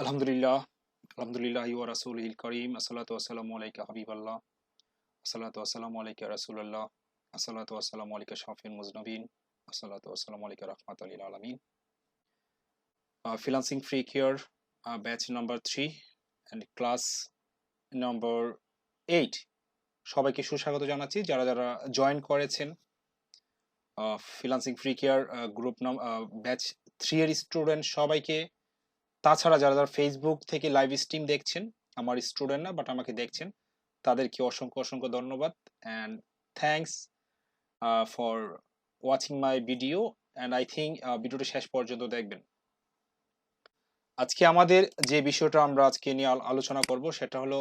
আলহামদুলিল্লাহ, আলহামদুলিল্লাহি ওয়া রাসূলিহিল কারীম। আসসালাতু ওয়াসসালামু আলাইকা হাবিবাল্লাহ। আসসালাতু ওয়াসসালামু আলাইকা রাসূলুল্লাহ। আসসালাতু ওয়াসসালামু আলাইকা শাফিউল মুজনাবিন। আসসালাতু ওয়াসসালামু আলাইকা রাহমাতাল লিল আলামিন। Freelancing Freak here, batch number 3 and class number 8. সবাইকে সুস্বাগত জানাচ্ছি যারা যারা জয়েন করেছেন freelancing free care group batch 3 এর স্টুডেন্ট সবাইকে, তাছাড়া যারা যারা ফেসবুক থেকে লাইভ স্ট্রিম দেখছেন, আমার স্টুডেন্ট না বাট আমাকে দেখছেন, তাদেরকে অসংখ্য অসংখ্য ধন্যবাদ and thanks for watching my video and I think ভিডিওটা শেষ পর্যন্ত দেখবেন। আজকে আমাদের যে বিষয়টা আমরা আজকে নিয়ে আলোচনা করব সেটা হলো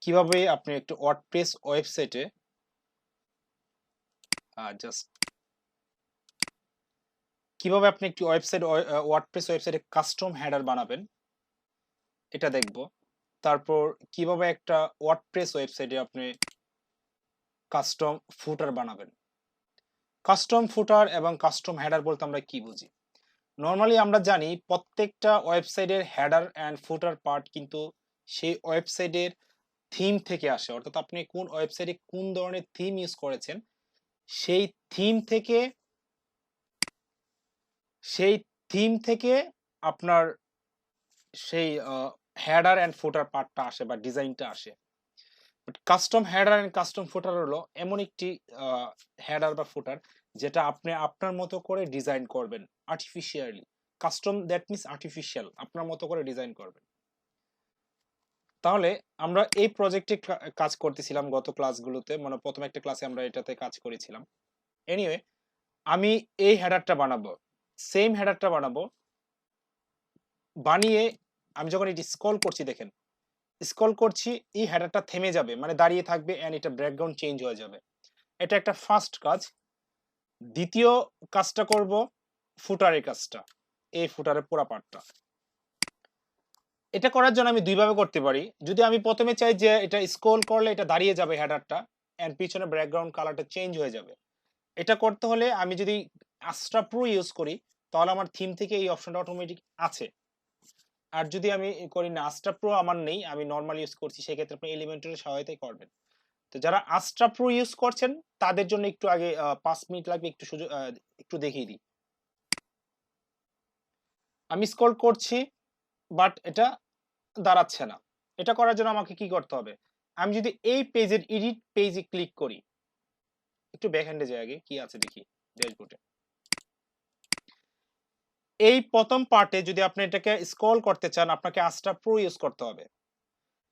কিভাবে আপনি একটু ওয়ার্ডপ্রেস ওয়েবসাইটে কিভাবে আপনি একটি ওয়ার্ডপ্রেস ওয়েবসাইটে কাস্টম হেডার বানাবেন এটা দেখব। তারপর কিভাবে একটা ওয়ার্ডপ্রেস ওয়েবসাইটে আপনি কাস্টম ফুটার বানাবেন। কাস্টম ফুটার এবং কাস্টম হেডার বলতে আমরা কি বুঝি? নর্মালি আমরা জানি প্রত্যেকটা ওয়েবসাইটের হেডার অ্যান্ড ফুটার পার্ট কিন্তু সেই ওয়েবসাইটের থিম থেকে আসে, অর্থাৎ আপনি কোন ওয়েবসাইটে কোন ধরনের থিম ইউজ করেছেন সেই থিম থেকে আপনার সেই হেডার অ্যান্ড ফুটার পার্টটা আসে বা ডিজাইনটা আসে। কাস্টম হেডার এন্ড কাস্টম ফুটার হলো এমন একটি হেডার বা ফুটার যেটা আপনি আপনার মতো করে ডিজাইন করবেন artificially. Custom that means artificial, আপনার মতো করে ডিজাইন করবেন। তাহলে আমরা এই প্রজেক্টে কাজ করতেছিলাম গত ক্লাসগুলোতে, মানে প্রথম একটা ক্লাসে আমরা এটাতে কাজ করেছিলাম। এনিওয়ে, আমি এই হেডারটা বানাবো, সেম হেডারটা বানাবো। বানিয়ে আমি যখন এটি স্ক্রল করছি, দেখেন স্ক্রল করছি, এই হেডারটা থেমে যাবে, মানে দাঁড়িয়ে থাকবে এন্ড এটা ব্যাকগ্রাউন্ড চেঞ্জ হয়ে যাবে। এটা একটা ফার্স্ট কাজ। দ্বিতীয় কাজটা করব ফুটারের কাজটা, এই ফুটারের পুরো পার্টটা। এটা করার জন্য আমি দুইভাবে করতে পারি। যদি আমি প্রথমে চাই যে এটা স্ক্রল করলে এটা দাঁড়িয়ে যাবে হেডারটা এন্ড পিছনে ব্যাকগ্রাউন্ড কালারটা চেঞ্জ হয়ে যাবে, এটা করতে হলে আমি যদি আস্ট্রা প্রো ইউজ করি তাহলে আমার থিম থেকে এই অপশনটা অটোমেটিক আছে। আর যদি আমি করি না, আস্ট্রা প্রো আমার নেই, আমি নরমাল ইউজ করছি, সেক্ষেত্রে আপনি এলিমেন্টরের সহায়তায় করবেন। তো যারা আস্ট্রা প্রো ইউজ করছেন তাদের জন্য একটু আগে 5 মিনিট লাগবে, একটু সুযোগ একটু দেখিয়ে দিই। আমি স্ক্রল করছি বাট এটা দাঁড়াচ্ছে না। এটা করার জন্য আমাকে কি করতে হবে? আমি যদি এই পেজের এডিট পেজে ক্লিক করি, একটু ব্যাক হ্যান্ডে যাই, আগে কি আছে দেখি ড্যাশবোর্ডে। এই প্রথম পার্টে যদি আপনি এটাকে স্ক্রল করতে চান আপনাকে আস্ট্রা প্রো ইউজ করতে হবে।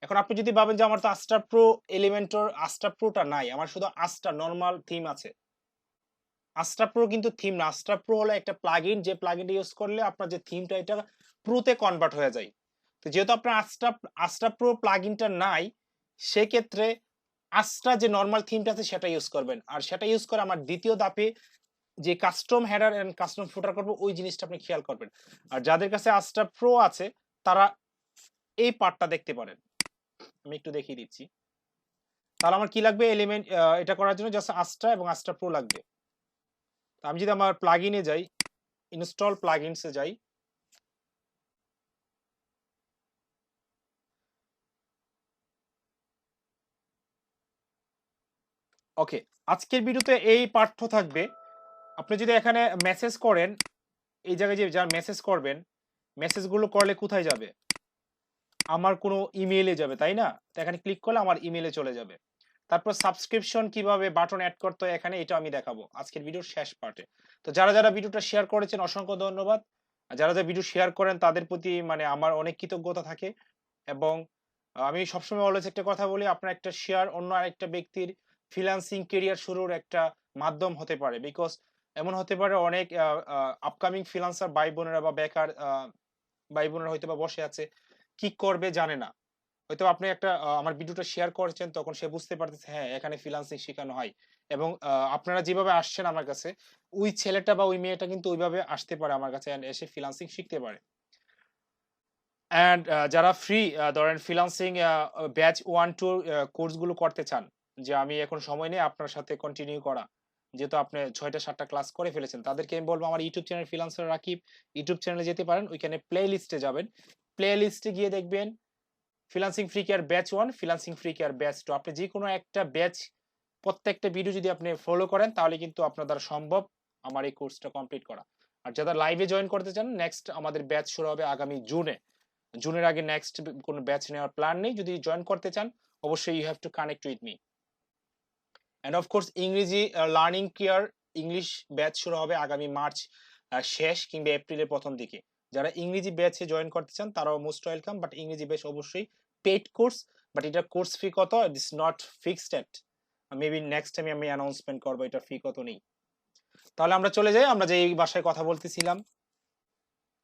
এখন আপনি যদি ভাবেন যে আমার তো আস্ট্রা প্রো এলিমেন্টর আস্ট্রা প্রোটা নাই, আমার শুধু আস্ট্রা নরমাল থিম আছে। আস্ট্রা প্রো কিন্তু থিম না, আস্ট্রা প্রো হলো একটা প্লাগইন, যে প্লাগইনটা ইউজ করলে আপনার যে থিমটা এটা প্রোতে কনভার্ট হয়ে যায়। তো যেহেতু আপনার আস্ট্রা প্রো প্লাগইনটা নাই, সেক্ষেত্রে আস্ট্রা যে নরমাল থিমটা আছে সেটা ইউজ করবেন। আর সেটা ইউজ করে আমার দ্বিতীয় ধাপে যে কাস্টম হেডার এন্ড কাস্টম ফুটার করব, ওই জিনিসটা আপনি খেয়াল করবেন। আর যাদের কাছে আস্ট্রা প্রো আছে তারা এই পার্টটা দেখতে পারেন, আমি একটু দেখিয়ে দিচ্ছি। তাহলে আমার কি লাগবে? এলিমেন্ট এটা করার জন্য জাস্ট আস্ট্রা এবং আস্ট্রা প্রো লাগবে। আমি যদি আমার প্লাগইনে যাই, ইনস্টল প্লাগইনসে যাই, ওকে, আজকের ভিডিওতে এই পাঠ্য থাকবে। আপনি যদি এখানে মেসেজ করেন, এই জায়গায় যে যা মেসেজ করবেন, মেসেজগুলো করলে কোথায় যাবে? আমার কোনো ইমেইলে যাবে, তাই না? তো এখানে ক্লিক করলে আমার ইমেইলে চলে যাবে। তারপর সাবস্ক্রিপশন কিভাবে বাটন এড করতে হয় এখানে, এটা আমি দেখাবো আজকের ভিডিওর শেষ পার্টে। তো যারা যারা ভিডিওটা শেয়ার করেছেন অসংখ্য ধন্যবাদ। আর যারা যারা ভিডিও শেয়ার করেন তাদের প্রতি মানে আমার অনেক কৃতজ্ঞতা থাকে। এবং আমি সবসময় অলওয়েজ একটা কথা বলি, আপনার একটা শেয়ার অন্য আরেকটা ব্যক্তির ফ্রিল্যান্সিং কেরিয়ার শুরুর একটা মাধ্যম হতে পারে। বিকজ এমন হতে পারে অনেক আপকামিং ফ্রিল্যান্সার ভাই বোনেরা বা বেকার ভাই বোনেরা হয়তো বা বসে আছে, কি করবে জানে না। হয়তো আপনি একটা আমার ভিডিওটা শেয়ার করেছেন, তখন সে বুঝতে পারতেছে হ্যাঁ এখানে ফ্রিল্যান্সিং শেখানো হয়। এবং আপনারা যেভাবে আসছেন আমার কাছে, ওই ছেলেটা বা ওই মেয়েটা কিন্তু ওইভাবে আসতে পারে আমার কাছে এন্ড এসে ফ্রিল্যান্সিং শিখতে পারে। অ্যান্ড যারা ফ্রি ধরেন ফ্রিল্যান্সিং ব্যাচ 1-2 কোর্সগুলো করতে চান, যে আমি এখন সময় নেই আপনার সাথে কন্টিনিউ করা, যেহেতু আপনি 6টা-7টা ক্লাস করে ফেলেছেন, তাদেরকে আমি বলবো আমার YouTube channel freelancer Rakib YouTube চ্যানেলে যেতে পারেন। ওইখানে প্লে লিস্টে যাবেন, প্লে লিস্টে গিয়ে দেখবেন freelancing free care batch 1, freelancing free care batch 2। আপনি যে কোনো একটা ব্যাচ, প্রত্যেকটা ভিডিও যদি আপনি ফলো করেন তাহলে কিন্তু আপনার দ্বারা সম্ভব আমার এই কোর্সটা কমপ্লিট করা। আর যারা লাইভে জয়েন করতে চান, নেক্সট আমাদের ব্যাচ শুরু হবে আগামী জুনে। জুনের আগে নেক্সট কোনো ব্যাচ নেওয়ার প্ল্যান নেই। যদি জয়েন করতে চান অবশ্যই you have to connect with me. And of course ইংরেজি লার্নিং কেয়ার ইংলিশ ব্যাচ শুরু হবে আগামী মার্চ শেষ কিংবা এপ্রিলের প্রথম দিকে। যারা ইংরেজি ব্যাচে জয়েন করতে চান তারাও মোস্ট ওয়েলকাম, বাট ইংরেজি ব্যাচ অবশ্যই পেইড কোর্স, বাট এটা কোর্স ফি কত it's not fixed at, maybe next টাইমে আমি অ্যানাউন্সমেন্ট করবো এটা ফি কত নেই। তাহলে আমরা চলে যাই, আমরা যে এই ভাষায় কথা বলতেছিলাম।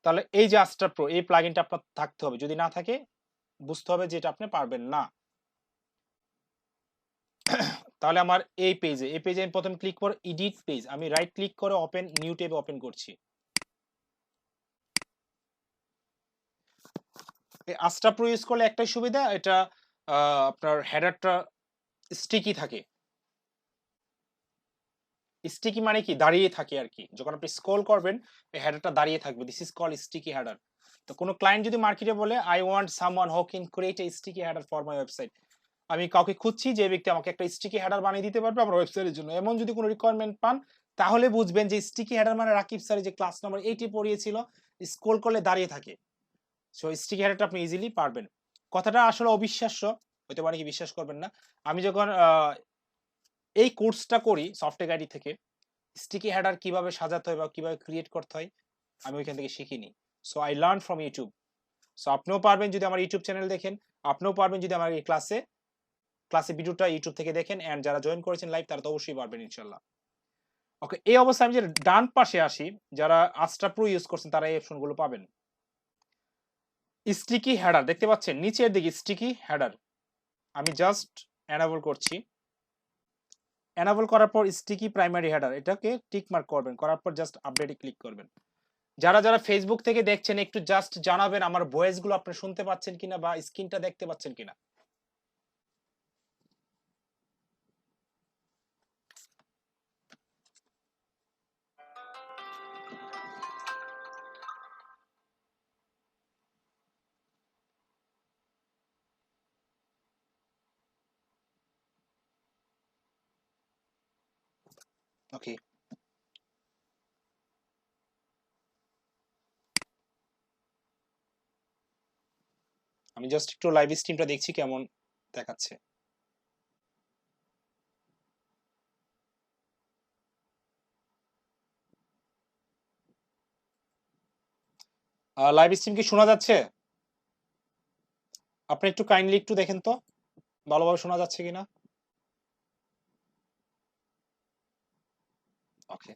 তাহলে এই যে আস্ট্রা প্রো, এই প্লাগইনটা আপনার থাকতে হবে, যদি না থাকে বুঝতে হবে যে এটা আপনি পারবেন না। তাহলে আমার এই পেজে আমি প্রথম ক্লিক করে এডিট পেজ, আমি রাইট ক্লিক করে ওপেন নিউ ট্যাবে ওপেন করছি। এই আস্ট্রা প্রো ইউজ করলে একটাই সুবিধা, এটা আপনার হেডারটা স্টিকি থাকে। স্টিকি মানে কি, দাঁড়িয়ে থাকে আর কি। যখন আপনি স্ক্রল করবেন এই হেডারটা দাঁড়িয়ে থাকবে, this is called sticky header. তো কোনো ক্লায়েন্ট যদি মার্কেটে বলে I want someone who can create a sticky header for my website, আমি কাউকে খুঁজছি যে ব্যক্তি আমাকে একটা স্টিকি হেডার বানিয়ে দিতে পারবে আমার ওয়েবসাইটের জন্য, এমন যদি কোনো রিকোয়ারমেন্ট পান তাহলে বুঝবেন যে স্টিকি হেডার মানে রাকিব স্যার যে ক্লাস নাম্বার 8 এ পড়িয়েছিল, স্ক্রল করলে দাঁড়িয়ে থাকে। সো স্টিকি হেডারটা আপনি ইজিলি পারবেন। কথাটা আসলে অবিশ্বাস্য হতে পারে, কি বিশ্বাস করবেন না। আমি যখন এই কোর্সটা করি সফটওয়্যার গাইড থেকে, স্টিকি হেডার কিভাবে সাজাতে হয় বা কিভাবে ক্রিয়েট করতে হয় আমি ওইখান থেকে শিখিনি। So I learn from YouTube. So আপনিও পারবেন যদি আমার ইউটিউব চ্যানেল দেখেন, আপনিও পারবেন যদি আমার এই ক্লাসে ভিডিওটা ইউটিউব থেকে দেখেন, এন্ড যারা জয়েন করেছেন লাইভ তারা তো অবশ্যই পারবেন ইনশাআল্লাহ। ওকে, এই অবস্থায় আমি যে ডান পাশে আসি, যারা আস্ট্রা প্রো ইউজ করছেন তারা এই অপশনগুলো পাবেন। স্টিকি হেডার দেখতে পাচ্ছেন নিচের দিকে, স্টিকি হেডার আমি জাস্ট এনাবল করছি। এনাবল করার পর স্টিকি প্রাইমারি হেডার এটাকে টিক মার্ক করবেন, করার পর জাস্ট আপডেটে ক্লিক করবেন। যারা যারা ফেসবুক থেকে দেখছেন একটু জাস্ট জানাবেন আমার ভয়েসগুলো আপনি শুনতে পাচ্ছেন কিনা বা স্ক্রিনটা দেখতে পাচ্ছেন কিনা। ওকে, আমি জাস্ট একটু লাইভ স্ট্রিমটা দেখছি কেমন দেখাচ্ছে। লাইভ স্ট্রিম কি শোনা যাচ্ছে? আপনি একটু কাইন্ডলি একটু দেখেন তো ভালোভাবে শোনা যাচ্ছে কিনা। ওকে,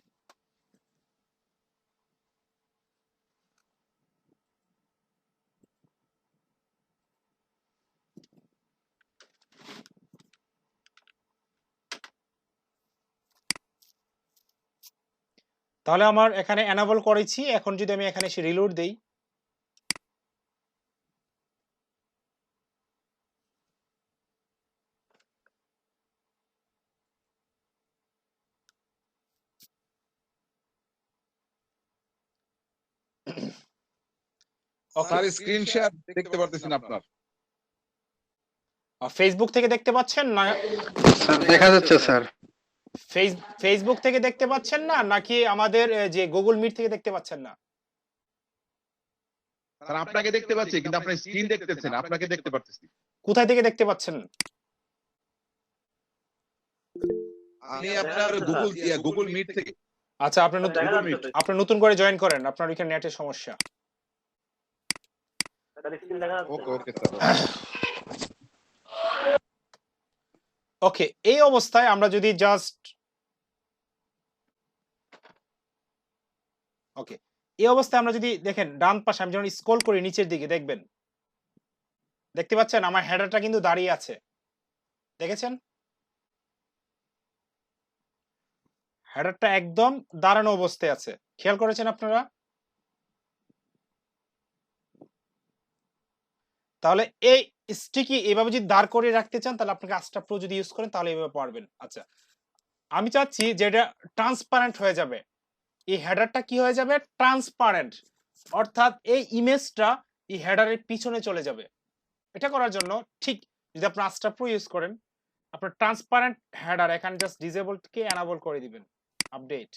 তাহলে আমার এখানে এনাবল করেছি। এখন যদি আমি এখানে এসে রিলোড দেই, স্যার স্ক্রিন শেয়ার দেখতে পারতেছেন আপনার? ফেসবুক থেকে দেখতে পাচ্ছেন না? স্যার দেখা যাচ্ছে স্যার। ফেসবুক থেকে দেখতে পাচ্ছেন না নাকি আমাদের যে গুগল মিট থেকে দেখতে পাচ্ছেন না? স্যার আপনাকে দেখতে পাচ্ছি কিন্তু আপনার স্ক্রিন দেখতেছেন, আপনাকে দেখতে পারতেছি। কোথায় থেকে দেখতে পাচ্ছেন? আমি আপনার গুগল মিট থেকে। আচ্ছা, আপনি নতুন করে জয়েন করেন, আপনার ওইখানে নেটের সমস্যা। ওকে ওকে স্যার। ওকে, এই অবস্থায় আমরা যদি জাস্ট ওকে এই অবস্থায় আমরা যদি দেখেন ডান পাশে আমি যখন স্ক্রল করি নিচের দিকে দেখবেন, দেখতে পাচ্ছেন আমার হেডারটা কিন্তু দাঁড়িয়ে আছে, দেখেছেন? হেডারটা একদম দাঁড়ানো অবস্থায় আছে, খেয়াল করেছেন আপনারা? তাহলে এই স্টিকি এইভাবে যদি দাঁড় করে রাখতে চান তাহলে আপনাকে আস্ট্রা প্রো যদি ইউজ করেন তাহলে এইভাবে পারবেন। আচ্ছা, আমি চাচ্ছি যে এটা ট্রান্সপারেন্ট হয়ে যাবে, এই হেডারটা কি হয়ে যাবে ট্রান্সপারেন্ট, অর্থাৎ এই ইমেজটা এই হেডারের পিছনে চলে যাবে। এটা করার জন্য ঠিক যদি আপনি Astra Pro ইউজ করেন, আপনার ট্রান্সপারেন্ট হেডার এখানে জাস্ট ডিসেবল কে এনেবল করে দিবেন। আপডেট।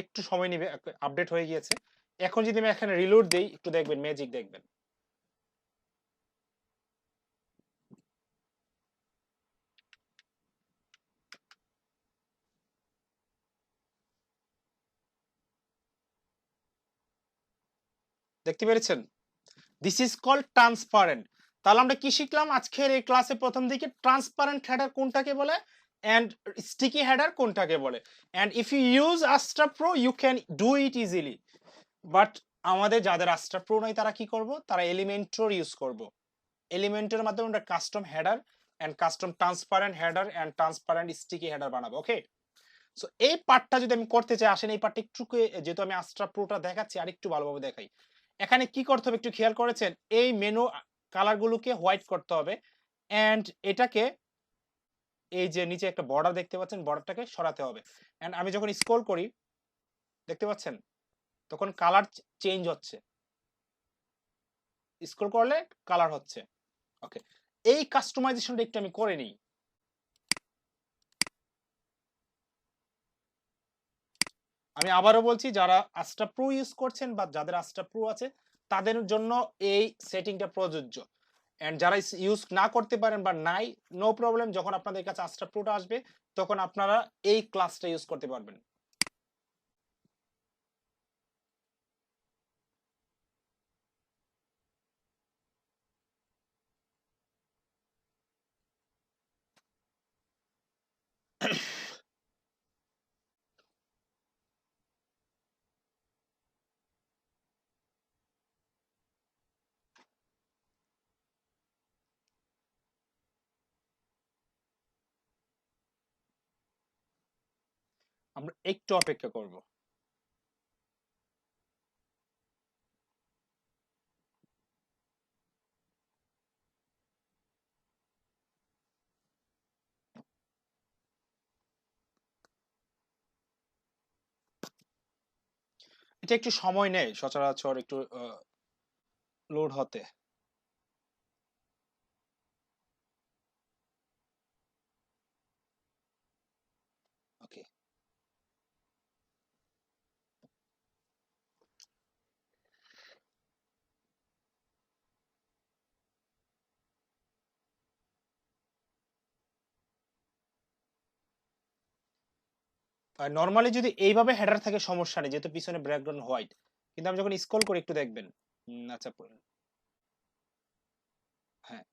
একটু সময় নিবে, আপডেট হয়ে গিয়েছে। এখন যদি আমি এখানে রিলোড দেই, একটু দেখবেন ম্যাজিক দেখবেন। দেখতে পেরেছেন? This is called transparent. তাহলে আমরা কি শিখলাম আজকের এই ক্লাসে প্রথম দিকে? ট্রান্সপারেন্ট হেডার কোনটাকে বলে এন্ড স্টিকি হেডার কোনটাকে বলে। And if you use Astra Pro you can do it easily. But আমাদের যাদের Astra Pro নাই তারা কি করব? তারা এলিমেন্টর ইউজ করব। এলিমেন্টের মাধ্যমে আমরা custom header and custom transparent header and transparent sticky header বানাবো। ওকে, সো এই পার্টটা যদি আমি করতে চাই, আসেন এই পার্টটা একটু যেহেতু আমি Astra Proটা দেখাচ্ছি আর একটু ভালোভাবে দেখাই। এখানে কি করতে হবে একটু খেয়াল করেছেন? এই মেনু কালার গুলোকে হোয়াইট করতে হবে এন্ড এটাকে এই যে নিচে একটা বর্ডার দেখতে পাচ্ছেন, বর্ডারটাকে সরাতে হবে। এন্ড আমি যখন স্ক্রল করি দেখতে পাচ্ছেন তখন কালার চেঞ্জ হচ্ছে, স্ক্রল করলে কালার হচ্ছে। ওকে, এই কাস্টমাইজেশনটা একটু আমি করে নিই। আমি আবারও বলছি, যারা Astra Pro ইউজ করছেন বা যাদের Astra Pro আছে তাদের জন্য এই সেটিংটা প্রযোজ্য। এন্ড যারা ইউজ না করতে পারেন বা নাই, নো প্রবলেম, যখন আপনাদের কাছে Astra Proটা আসবে তখন আপনারা এই ক্লাসটা ইউজ করতে পারবেন। আমরা একটু অপেক্ষা করব। এটা একটু সময় নেয় সচরাচর একটু লোড হতে। ওকে, নরমালি যদি এইভাবে হেডার থাকে সমস্যা নেই, যেহেতু পিছনে ব্যাকগ্রাউন্ড হোয়াইট। কিন্তু আমি যখন স্ক্রল করি একটু দেখবেন। আচ্ছা, হ্যাঁ,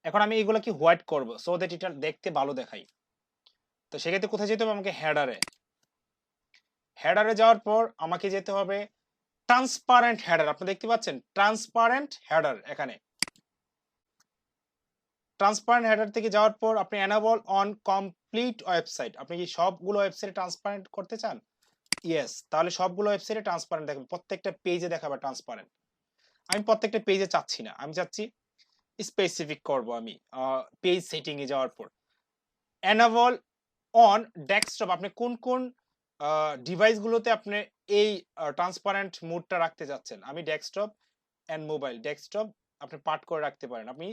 এখন আমি এগুলো কি হোয়াইট করব সো দ্যাট এটা দেখতে ভালো দেখাই। তো সেক্ষেত্রে কোথায় যেতে হবে? আমাকে হেডারে। হেডারে যাওয়ার পর আমাকে যেতে হবে ট্রান্সপারেন্ট হেডার। আপনি দেখতে পাচ্ছেন ট্রান্সপারেন্ট হেডার। এখানে ট্রান্সপারেন্ট হেডার থেকে যাওয়ার পর আপনি এনেবল অন কমপ্লিট ওয়েবসাইট। আপনি কি সবগুলো ওয়েবসাইটে ট্রান্সপারেন্ট করতে চান? ইয়েস, তাহলে সবগুলো ওয়েবসাইটে ট্রান্সপারেন্ট দেখাবে, প্রত্যেকটা পেজে দেখাবে ট্রান্সপারেন্ট। আমি প্রত্যেকটা পেজে চাচ্ছি না, আমি চাচ্ছি স্পেসিফিক করব। আমি পেজ সেটিং এ যাওয়ার পর এনেবল অন ডেস্কটপ। আপনি কোন কোন ডিভাইস গুলোতে আপনি এই ট্রান্সপারেন্ট মোডটা রাখতে যাচ্ছেন? আমি ডেস্কটপ এন্ড মোবাইল। ডেস্কটপ আপনি পার্ট করে রাখতে পারেন, আমি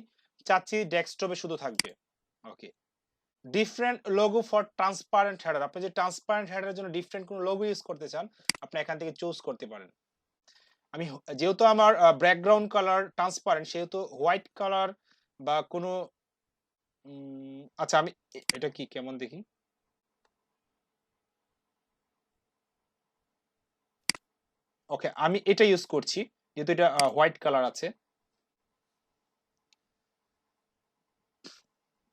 চাচ্ছি ডেস্কটপে শুধু থাকবে। Okay, different logo for transparent header. আপনি যে ট্রান্সপারেন্ট হেডারের জন্য ডিফারেন্ট কোন লোগো ইউজ করতে চান, আপনি এখান থেকে চুজ করতে পারেন। আমি যেহেতু আমার ব্যাকগ্রাউন্ড কালার ট্রান্সপারেন্ট, সেহেতু হোয়াইট কালার বা কোনো আচ্ছা, আমি এটা কি কেমন দেখি। ওকে, আমি এটা ইউজ করছি যেহেতু এটা হোয়াইট কালার আছে।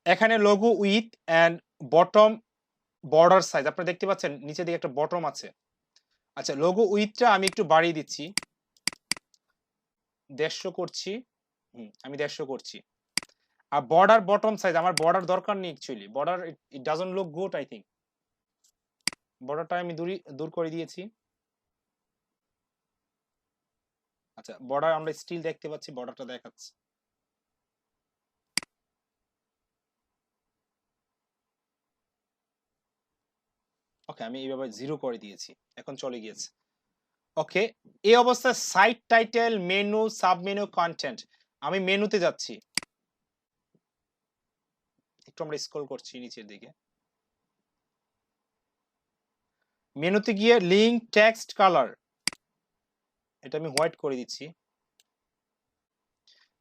এখানে logo width and bottom border size আপনি দেখতে পাচ্ছেন, নিচে দিকে একটা বটম আছে। আচ্ছা, লোগো উইথটা আমি একটু বাড়িয়ে দিচ্ছি, 150 করছি। আমি 150 করছি। আর বর্ডার বটম সাইজ, আমার বর্ডার দরকার নেই actually. Border it doesn't look good I think. বর্ডারটা আমি দূর করে দিয়েছি। আচ্ছা, বর্ডার আমরা স্টিল দেখতে পাচ্ছি, বর্ডারটা দেখাচ্ছে। ওকে, আমি এইভাবে 0 করে দিয়েছি, এখন চলে গিয়েছে। ওকে, এই অবস্থায় site title, menu, sub menu, content, আমি মেনুতে যাচ্ছি, একটু আমরা স্ক্রল করছি নিচের দিকে। মেনুতে গিয়ে লিঙ্ক, টেক্সট, কালার, এটা আমি হোয়াইট করে দিচ্ছি।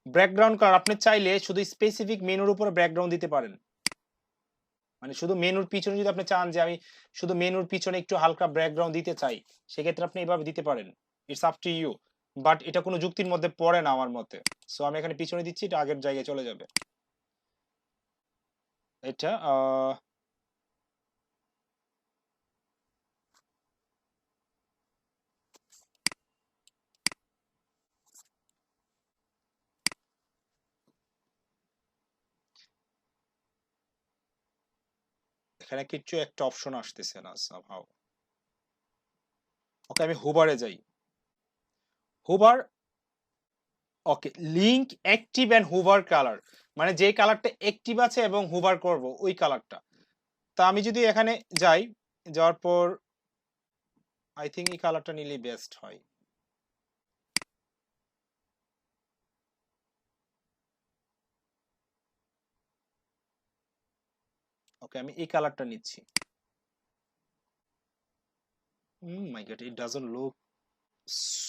ব্যাকগ্রাউন্ড কালার, আপনি চাইলে শুধু স্পেসিফিক মেনুর উপরে ব্যাকগ্রাউন্ড দিতে পারেন, মানে শুধু মেনুর পিছনে যদি আপনি চান যে আমি শুধু মেনুর পিছনে একটু হালকা ব্যাকগ্রাউন্ড দিতে চাই, সেক্ষেত্রে আপনি এইভাবে দিতে পারেন, it's up to you, but এটা কোনো যুক্তির মধ্যে পড়ে না আমার মতে। সো আমি এখানে পিছনে দিচ্ছি, এটা আগের জায়গায় চলে যাবে। এটা এখানে কিছু একটা অপশন আসতেছে না সামহাউ। ওকে, আমি হুবারে যাই, hover, okay, link active and hover colour, মানে যে কালারটা অ্যাক্টিভ আছে এবং হুভার করব ওই কালারটা। তা আমি যদি এখানে যাই, যাওয়ার পর আই থিংক এই কালারটা নিলেই বেস্ট হয়। ওকে, আমি এই কালারটা নিচ্ছি। My god, it doesn't look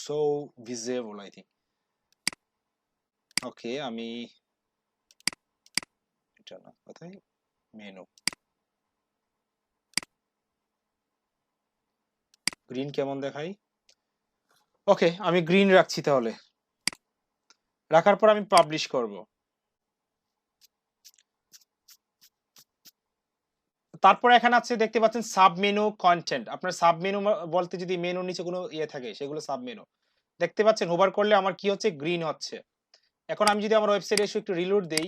so visible I think. Okay, আমি এটা না, কোথায় মেনু, গ্রিন কেমন দেখাই? ওকে, আমি গ্রিন রাখছি তাহলে। রাখার পর আমি পাবলিশ করব। তারপর এখানে আছে, দেখতে পাচ্ছেন সাব মেনু, কন্টেন্ট। আপনার সাব মেনু বলতে যদি মেনুর নিচে কোনো ইয়ে থাকে সেগুলো সাব মেনু। দেখতে পাচ্ছেন হোভার করলে আমার কি হচ্ছে, গ্রিন হচ্ছে। এখন আমি যদি আমার ওয়েবসাইটে এসে একটু রিলোড দেই,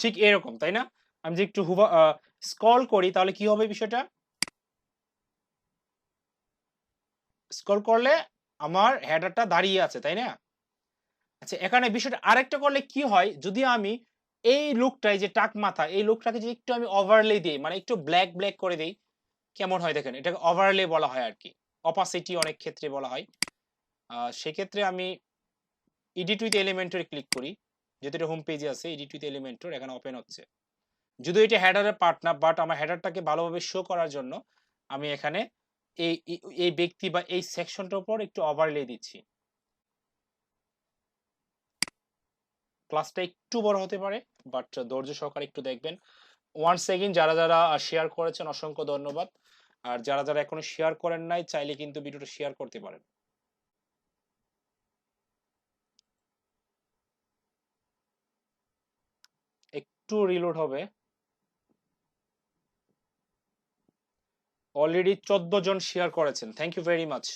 ঠিক এরকম, তাই না? আমি যে একটু স্ক্রল করি তাহলে কি হবে বিষয়টা? স্ক্রল করলে আমার হেডারটা দাঁড়িয়ে আছে, তাই না? আচ্ছা, এখানে বিষয়টা আরেকটা করলে কি হয়, যদি আমি এই লুকটাই যে টাক মাথা, এই লুকটাকে যে একটু আমি ওভারলে দিই, মানে একটু ব্ল্যাক ব্ল্যাক করে দেই, কেমন হয় দেখেন? এটাকে ওভারলে বলা হয় আরকি। অপাসিটি অনেক ক্ষেত্রে বলা হয়। সেক্ষেত্রে আমি এডিট উইথ এলিমেন্টর ক্লিক করি। যেহেতু এটা হোম পেজে আছে, এডিট উইথ এলিমেন্টর এখানে ওপেন হচ্ছে। যদিও এটা হেডারের পার্ট না, বাট আমার হেডারটাকে ভালোভাবে শো করার জন্য আমি এখানে এই ব্যক্তি বা এই সেকশনটার উপর একটু ওভারলে দিচ্ছি। ক্লাসটা একটু বড় হতে পারে, বাট ধৈর্য সহকারে একটু দেখবেন। ওয়ান্স এগেইন যারা যারা শেয়ার করেছেন অসংখ্য ধন্যবাদ। আর যারা যারা এখনো শেয়ার করেন নাই, চাইলে কিন্তু ভিডিওটা শেয়ার করতে পারেন। একটু রিলোড হবে। অলরেডি 14 জন শেয়ার করেছেন, থ্যাংক ইউ ভেরি মাচ।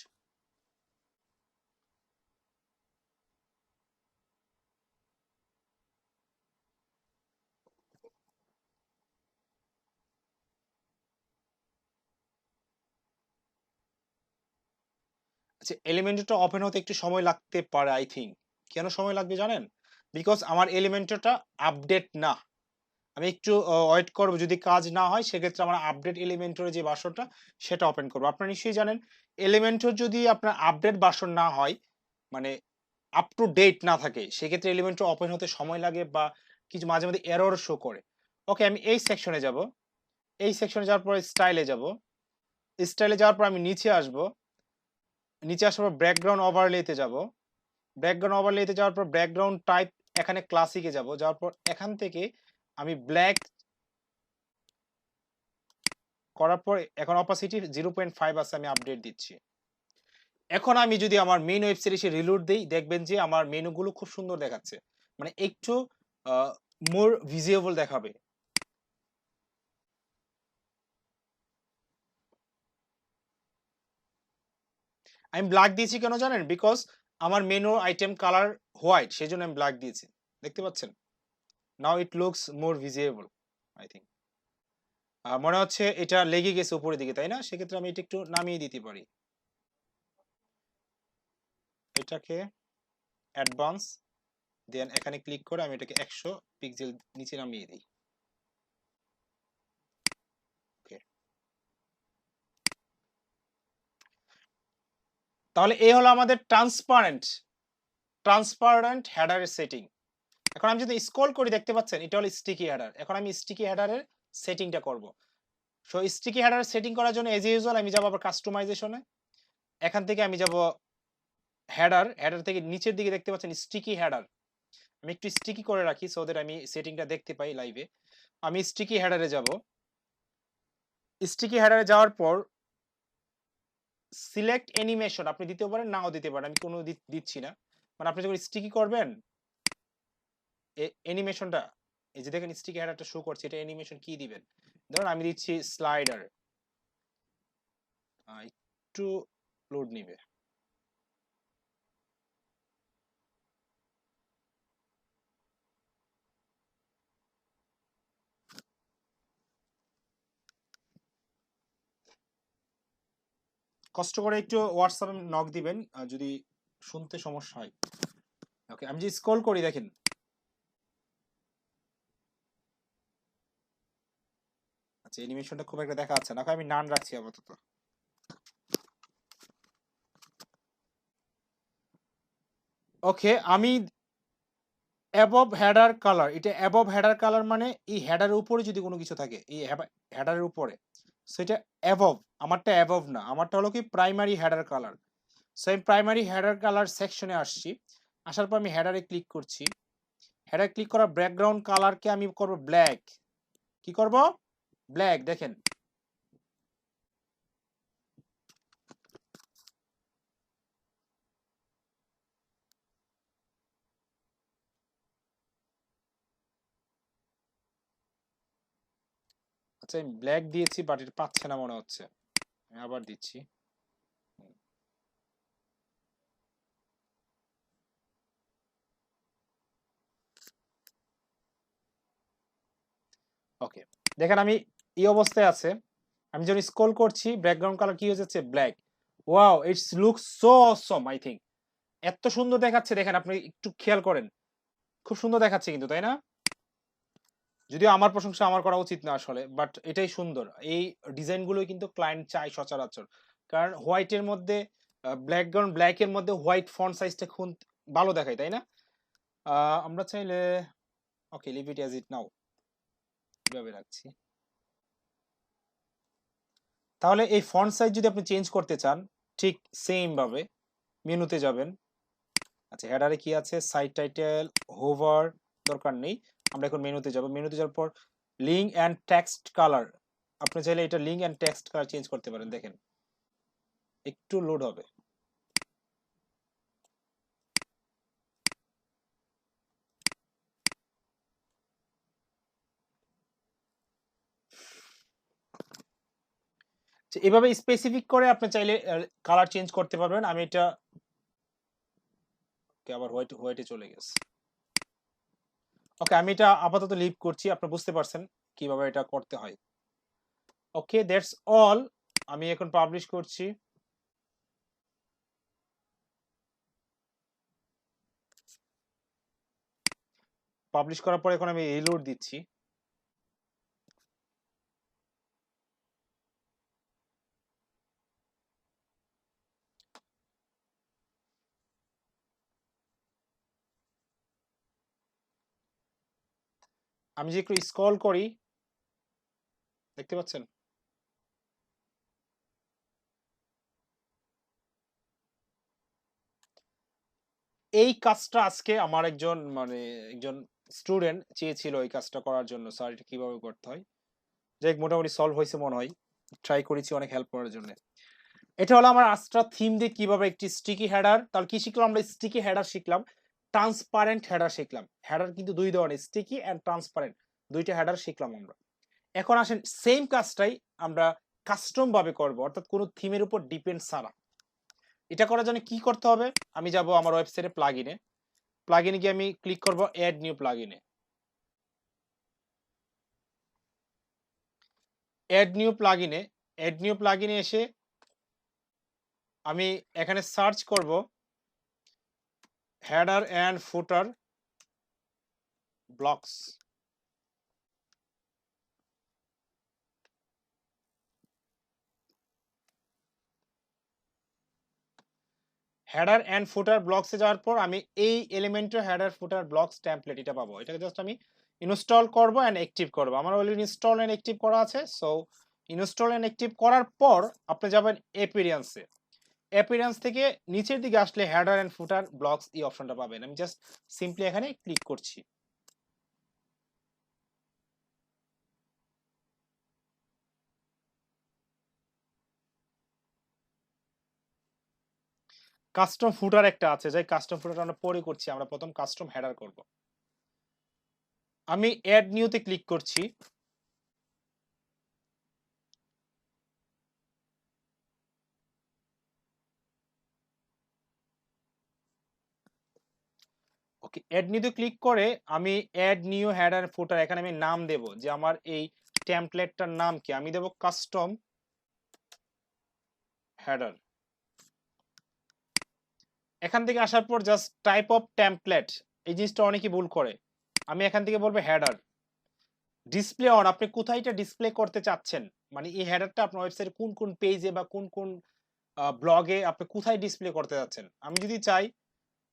আচ্ছা, এলিমেন্টরটা ওপেন হতে একটু সময় লাগতে পারে আই থিংক। কেন সময় লাগবে জানেন? বিকজ আমার এলিমেন্টরটা আপডেট না। আমি একটু ওয়েট করব, যদি কাজ না হয় সেক্ষেত্রে আমার আপডেট এলিমেন্টরের যে ভার্সনটা সেটা ওপেন করব। আপনারা নিশ্চয়ই জানেন এলিমেন্টর যদি আপনার আপডেট ভার্সন না হয়, মানে আপ টু ডেট না থাকে, সেক্ষেত্রে এলিমেন্টর ওপেন হতে সময় লাগে বা কিছু মাঝে মধ্যে এরর শো করে। ওকে, আমি এই সেকশনে যাব। এই সেকশনে যাওয়ার পর স্টাইলে যাব। স্টাইলে যাওয়ার পর আমি নিচে আসব। নিচে আসার পর ব্যাকগ্রাউন্ড ওভারলেতে যাব। ব্যাকগ্রাউন্ড ওভারলেতে যাওয়ার পর ব্যাকগ্রাউন্ড টাইপ এখানে ক্লাসিকে যাব। যাওয়ার পর এখান থেকে আমি ব্ল্যাক করার পর এখন অপাসিটি 0.5 আছে, আমি আপডেট দিচ্ছি। এখন আমি যদি আমার মেইন ওয়েবসাইটে এসে রিলোড দেই, দেখবেন যে আমার মেনুগুলো খুব সুন্দর দেখাচ্ছে, মানে একটু মোর ভিজিবল দেখাবে। আমি ব্ল্যাক দিয়েছি কেন জানেন? বিকজ আমার মেনু আইটেম কালার হোয়াইট, সেজন্য আমি ব্ল্যাক দিয়েছি। দেখতে পাচ্ছেন? Now it looks more visible I think. মনে হচ্ছে এটা লেগে গেছে উপরের দিকে, তাই না? সেক্ষেত্রে আমি এটা একটু নামিয়ে দিতে পারি। এটাকে অ্যাডভান্স, দেন এখানে ক্লিক করে আমি এটাকে 100 পিক্সেল নিচে নামিয়ে দিই। ওকে, তাহলে এই হলো আমাদের ট্রান্সপারেন্ট হেডারের সেটিং। এখন আমি যদি স্ক্রল করি দেখতে পাচ্ছেন এটা হলো স্টিকি হেডার। এখন আমি স্টিকি হেডারের সেটিংটা করব। সো স্টিকি হেডার সেটিং করার জন্য এজ ইউজুয়াল আমি যাব আবার কাস্টমাইজেশনে। এখান থেকে আমি যাব হেডার থেকে নিচের দিকে দেখতে পাচ্ছেন স্টিকি হেডার। আমি একটু স্টিকি করে রাখি সো দ্যাট আমি সেটিংটা দেখতে পাই লাইভে। আমি স্টিকি হেডারে যাব। স্টিকি হেডারে যাওয়ার পর সিলেক্ট অ্যানিমেশন আপনি দিতেও পারেন, নাও দিতে পারেন, আমি কোনো দিচ্ছি না। মানে আপনি যখন স্টিকি করবেন অ্যানিমেশনটা, এই যে দেখেন স্টিকি হেডারটা শো করছে, এটা অ্যানিমেশন কি দিবেন? ধরুন আমি দিচ্ছি স্লাইডার, একটু লোড নিবে। কষ্ট করে একটু হোয়াটসঅ্যাপে নক দিবেন যদি শুনতে সমস্যা হয়। ওকে, আমি যে স্ক্রল করি দেখেন আচ্ছা অ্যানিমেশনটা খুব একটা দেখা যাচ্ছে না, আমি নান রাখছি আপাতত। ওকে, আমি অ্যাবভ হেডার কালার, এটা অ্যাবভ হেডার কালার মানে এই হেডারের উপরে যদি কোনো কিছু থাকে এই হেডারের উপরে, সেটা অ্যাবভ, আমারটা অ্যাবভ না, আমারটা হলো কি প্রাইমারি হেডার কালার। সো আমি প্রাইমারি হেডার কালার সেকশনে আসছি, আসার পর আমি হেডারে ক্লিক করছি। হেডার ক্লিক করার ব্যাকগ্রাউন্ড কালারকে আমি করব ব্ল্যাক। কি করব? ব্ল্যাক। দেখেন আচ্ছা আমি ব্ল্যাক দিয়েছি বাট এটা পাচ্ছে না মনে হচ্ছে, আমি আবার দিচ্ছি। ওকে, দেখেন আমি এই অবস্থায় আছে, আমি যখন স্ক্রল করছি ব্যাকগ্রাউন্ড কালার কি হয়ে যাচ্ছে? Black. Wow, it's look so Assam. I think এত সুন্দর দেখাচ্ছে, দেখেন আপনি একটু খেয়াল করেন, খুব সুন্দর দেখাচ্ছে কিন্তু, তাই না? যদিও আমার প্রশংসা আমার করা উচিত না আসলে, বাট এটাই সুন্দর। এই ডিজাইনগুলোই কিন্তু ক্লায়েন্ট চায় সচরাচর, কারণ হোয়াইটের মধ্যে ব্যাকগ্রাউন্ড ব্ল্যাকের মধ্যে হোয়াইট ফন্ট সাইজটা খুব ভালো দেখায়, তাই না? আমরা চাইলে ওকে লিভ ইট অ্যাজ ইট নাও, কিভাবে রাখছি। তাহলে এই ফন্ট সাইজ যদি আপনি চেঞ্জ করতে চান ঠিক সেম ভাবে মেনুতে যাবেন। আচ্ছা হেডারে কি আছে? সাইড টাইটেল, হোভার দরকার নেই, আমরা এখন মেনুতে যাব। মেনুতে যাওয়ার পর লিঙ্ক অ্যান্ড টেক্সট কালার, আপনি চাইলে এটা link and text colour change করতে পারেন। দেখেন একটু লোড হবে। এভাবে স্পেসিফিক করে আপনি চাইলে কালার চেঞ্জ করতে পারবেন। আমি এটা আবার হোয়াইটে চলে গেছে। ওকে, আমি এটা আপাতত লিভ করছি, আপনি বুঝতে পারছেন কিভাবে এটা করতে হয়। ওকে, দ্যাটস অল। আমি এখন পাবলিশ করছি। পাবলিশ করার পর এখন আমি রিলোড দিচ্ছি। আমি যে একটু স্ক্রল করি দেখতে পাচ্ছেন এই কাজটা আজকে আমার একজন স্টুডেন্ট চেয়েছিল এই কাজটা করার জন্য, স্যার এটা কিভাবে করতে হয়। যাই হোক, মোটামুটি সলভ হয়েছে মনে হয়, ট্রাই করেছি অনেক হেল্প করার জন্য। এটা হলো আমার আজটা থিম দিয়ে কিভাবে একটি স্টিকি হেডার, তাহলে কি শিখলাম আমরা? স্টিকি হেডার শিখলাম, ট্রান্সপারেন্ট হেডার শিখলাম। হেডার কিন্তু দুই ধরনের, স্টিকি এন্ড ট্রান্সপারেন্ট, দুইটা হেডার শিখলাম আমরা। এখন আসেন সেম কাজটাই আমরা কাস্টম ভাবে করব, অর্থাৎ কোনো থিমের উপর ডিপেন্ড ছাড়া। এটা করার জন্য কি করতে হবে? আমি যাব আমার ওয়েবসাইটে প্লাগইনে গিয়ে আমি ক্লিক করব অ্যাড নিউ প্লাগইনে। অ্যাড নিউ প্লাগইনে এসে আমি এখানে সার্চ করব header and footer blocks. Header and footer ব্লকসে যাওয়ার পর আমি এই এলিমেন্টের হেডার ফুটার ব্লকস টেমপ্লেট এটা পাবো। এটাকে জাস্ট আমি ইনস্টল করব অ্যান্ড অ্যাক্টিভ করব। আমার অলরেডি ইনস্টল অ্যান্ড অ্যাক্টিভ করা আছে। সো ইনস্টল অ্যান্ড অ্যাক্টিভ করার পর আপনি যাবেন অ্যাপিয়ারেন্সে। অ্যাপিয়ারেন্স থেকে নিচের দিকে আসলে হেডার অ্যান্ড ফুটার ব্লকস এই অপশনটা পাবেন। আমি জাস্ট সিম্পলি এখানে ক্লিক করছি। কাস্টম ফুটার একটা আছে, যাই কাস্টম ফুটার আমরা পরে করছি, আমরা প্রথম কাস্টম হেডার করব। আমি অ্যাড নিউতে ক্লিক করছি। ওকে, অ্যাড নিউতে ক্লিক করে আমি অ্যাড নিউ হেডার ফুটার এখানে আমি নাম দেব যে আমার এই টেমপ্লেটটার নাম কি, আমি দেব কাস্টম হেডার। এখান থেকে আসার পর জাস্ট টাইপ অফ টেমপ্লেট, এই জিনিসটা অনেকে ভুল করে। আমি এখান থেকে বলবো হেডার। ডিসপ্লে অন, আপনি কোথায় এটা ডিসপ্লে করতে চাচ্ছেন, মানে এই হেডারটা আপনার ওয়েবসাইটে কোন কোন পেজে বা কোন কোন ব্লগে আপনি কোথায় ডিসপ্লে করতে যাচ্ছেন। আমি যদি চাই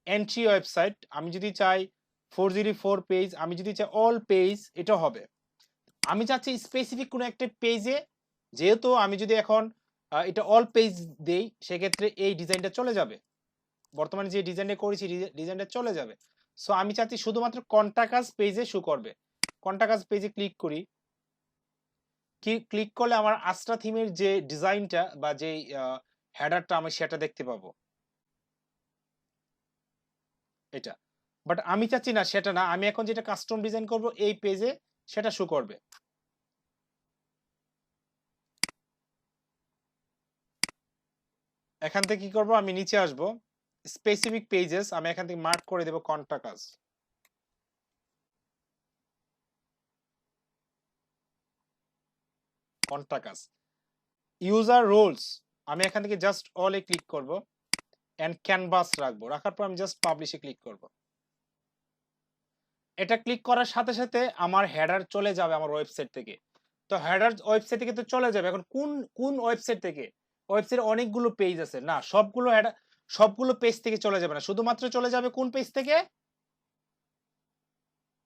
এন্ট্রি ওয়েবসাইট, আমি যদি চাই 404 পেজ, আমি যদি চাই অল পেজ, এটা হবে। আমি চাচ্ছি স্পেসিফিক কোনো একটা পেজে, যেহেতু আমি যদি এখন এটা অল পেজ দেই সেক্ষেত্রে এই ডিজাইনটা চলে যাবে, বর্তমানে যে ডিজাইনটা করেছি ডিজাইনটা চলে যাবে। সো আমি চাচ্ছি শুধুমাত্র কন্টাক্ট পেজে শো করবে। কন্টাক্ট পেজে ক্লিক করি। ক্লিক করলে আমার আস্ট্রা থিমের যে ডিজাইনটা বা যে হেডারটা আমি সেটা দেখতে পাবো, এটা। বাট আমি চাচ্ছি না সেটা না, আমি এখন যেটা কাস্টম ডিজাইন করব এই পেজে সেটা শো করবে। এখান থেকে কি করব, আমি নিচে আসব স্পেসিফিক পেজেস, আমি এখান থেকে মার্ক করে দেব কন্টাক্ট। কন্টাক্ট ইউজার রোলস, আমি এখান থেকে জাস্ট অলে ক্লিক করব এন্ড ক্যানভাস রাখবো, রাখার পর আমি জাস্ট পাবলিশে ক্লিক করব। এটা ক্লিক করার সাথে সাথে আমার হেডার চলে যাবে আমার ওয়েবসাইট থেকে। তো হেডার ওয়েবসাইট থেকে তো চলে যাবে, এখন কোন কোন ওয়েবসাইট থেকে? ওয়েবসাইটে অনেকগুলো পেজ আছে না, সবগুলো হেডার সবগুলো পেজ থেকে চলে যাবে না, শুধুমাত্র চলে যাবে কোন পেজ থেকে?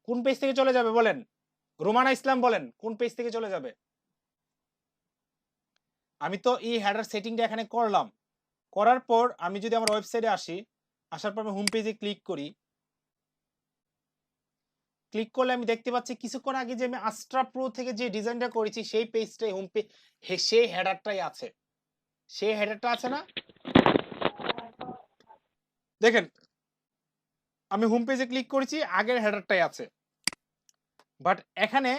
কোন পেজ থেকে চলে যাবে বলেন? রোমানা ইসলাম বলেন কোন পেজ থেকে চলে যাবে? আমি তো এই হেডার সেটিংটা এখানে করলাম, করার পর আমি যদি আমার ওয়েবসাইটে আসি, আসার পর আমি হোম পেজে ক্লিক করি। ক্লিক করলে আমি দেখতে পাচ্ছি কিছুক্ষণ আগে যে আমি আস্ট্রা প্রো থেকে যে ডিজাইনটা করেছি সেই পেজটাই হোম পেজ, সেই হেডারটাই আছে, সেই হেডারটা আছে না, দেখেন আমি হোম পেজে ক্লিক করেছি, আগের হেডারটাই আছে। বাট এখানে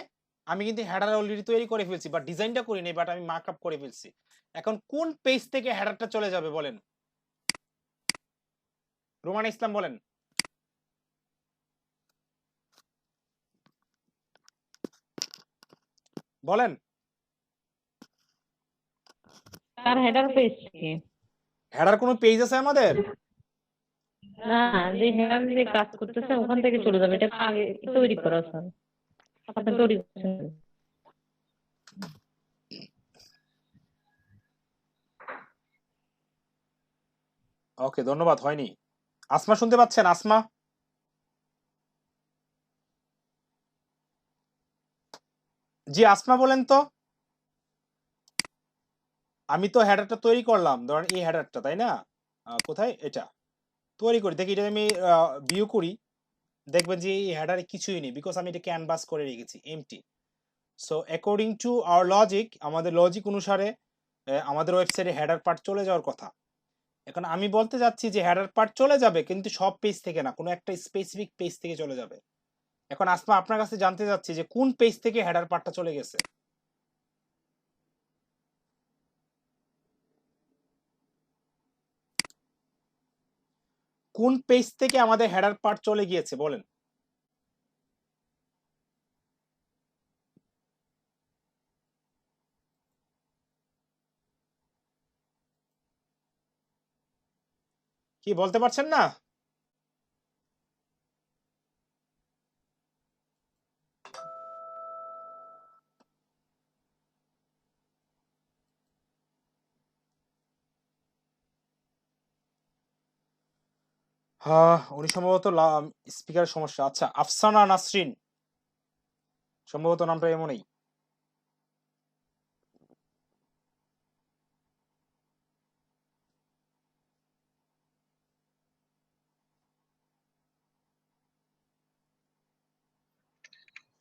আমি কিন্তু হেডার অলরেডি তৈরি করে ফেলছি, বাট ডিজাইনটা করিনি, বাট আমি মার্কআপ করে ফেলছি। এখন কোন পেজ থেকে হেডারটা চলে যাবে বলেন? রোমান ইসলাম বলেন। বলেন। তার হেডার পেজ থেকে হেডার কোনো পেজ আছে আমাদের? না, যে হেডার যে কাজ করতেছে ওখান থেকে চলে যাবে, এটা আগে তৈরি করা স্যার, আপনি তৈরি করছেন। ওকে, ধন্যবাদ, হয়নি। আসমা শুনতে পাচ্ছেন? আসমা, জি আসমা বলেন তো। আমি তো হেডারটা তৈরি করলাম, ধরেন এই হেডারটা, তাই না? কোথায় এটা তৈরি করি, দেখি এটা আমি ভিউ করি, দেখবেন যে এই হেডারে কিছুই নেই, বিকজ আমি এটা ক্যানভাস করে রেখেছি empty. So according to our logic, আমাদের লজিক অনুসারে আমাদের ওয়েবসাইটে হেডার পার্ট চলে যাওয়ার কথা। এখন আমি বলতে যাচ্ছি যে হেডার পার্ট চলে যাবে, কিন্তু সব পেজ থেকে না, কোনো একটা স্পেসিফিক পেজ থেকে চলে যাবে। এখন আসমা আপনার কাছে জানতে চাচ্ছি যে কোন পেজ থেকে হেডার পার্টটা চলে গেছে? কোন পেজ থেকে আমাদের হেডার পার্ট চলে গিয়েছে বলেন? কি বলতে পারছেন না? হ্যাঁ, উনি সম্ভবত স্পিকারের সমস্যা। আচ্ছা, আফসানা নাসরিন সম্ভবত নামটা এমনই।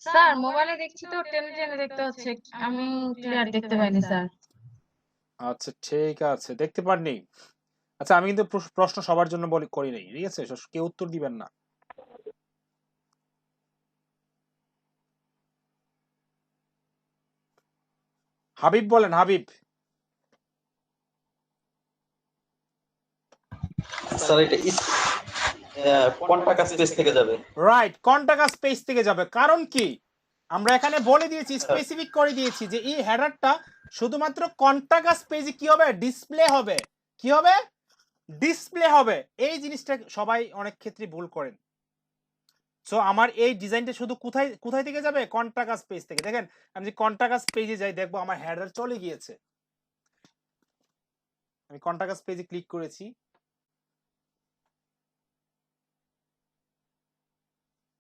স্যার মোবাইলে দেখছি তো টেনে টেনে দেখতে হচ্ছে, আমি ক্লিয়ার দেখতে পাইনি স্যার। আচ্ছা ঠিক আছে, দেখতে পাননি। আচ্ছা আমি কিন্তু প্রশ্ন সবার জন্য করি নাই, ঠিক আছে? কেউ উত্তর দিবেন না। হাবিব বলেন, হাবিব। স্যার এটা কন্টাক্ট স্পেস থেকে যাবে। রাইট, কন্টাক্ট পেজ থেকে যাবে। কারণ কি আমরা এখানে বলে দিয়েছি, স্পেসিফিক করে দিয়েছি যে এই হেডারটা শুধুমাত্র কন্টাক্ট পেজে কি হবে, ডিসপ্লে হবে। কি হবে? ডিসপ্লে হবে। এই জিনিসটা সবাই অনেক ক্ষেত্রে ভুল করেন। সো আমার এই ডিজাইনটা শুধু কোথায় কোথায় থেকে যাবে, কন্টাক্ট পেজ থেকে। দেখেন আমি যে কন্টাক্ট পেজে যাই, দেখবো আমার হেডার চলে গিয়েছে। আমি কন্টাক্ট পেজে ক্লিক করেছি,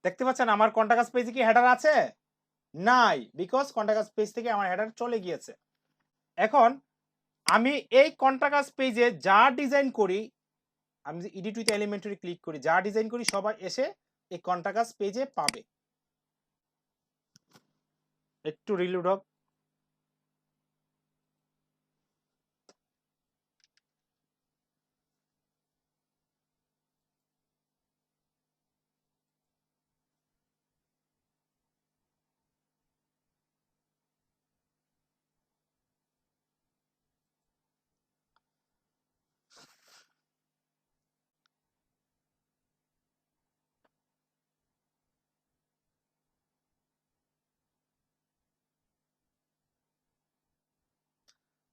দেখতে পাচ্ছেন আমার কন্টাক্ট পেজে কি হেডার আছে? নাই, বিকজ কন্টাক্ট পেজ থেকে আমার হেডার চলে গিয়েছে। এখন আমি এই কন্টাক্ট পেজে যা ডিজাইন করি, আমি যে এডিট উইথ এলিমেন্টরি ক্লিক করি, যা ডিজাইন করি সবাই এসে এই কন্টাক্ট পেজে পাবে। একটু রিলোড হোক।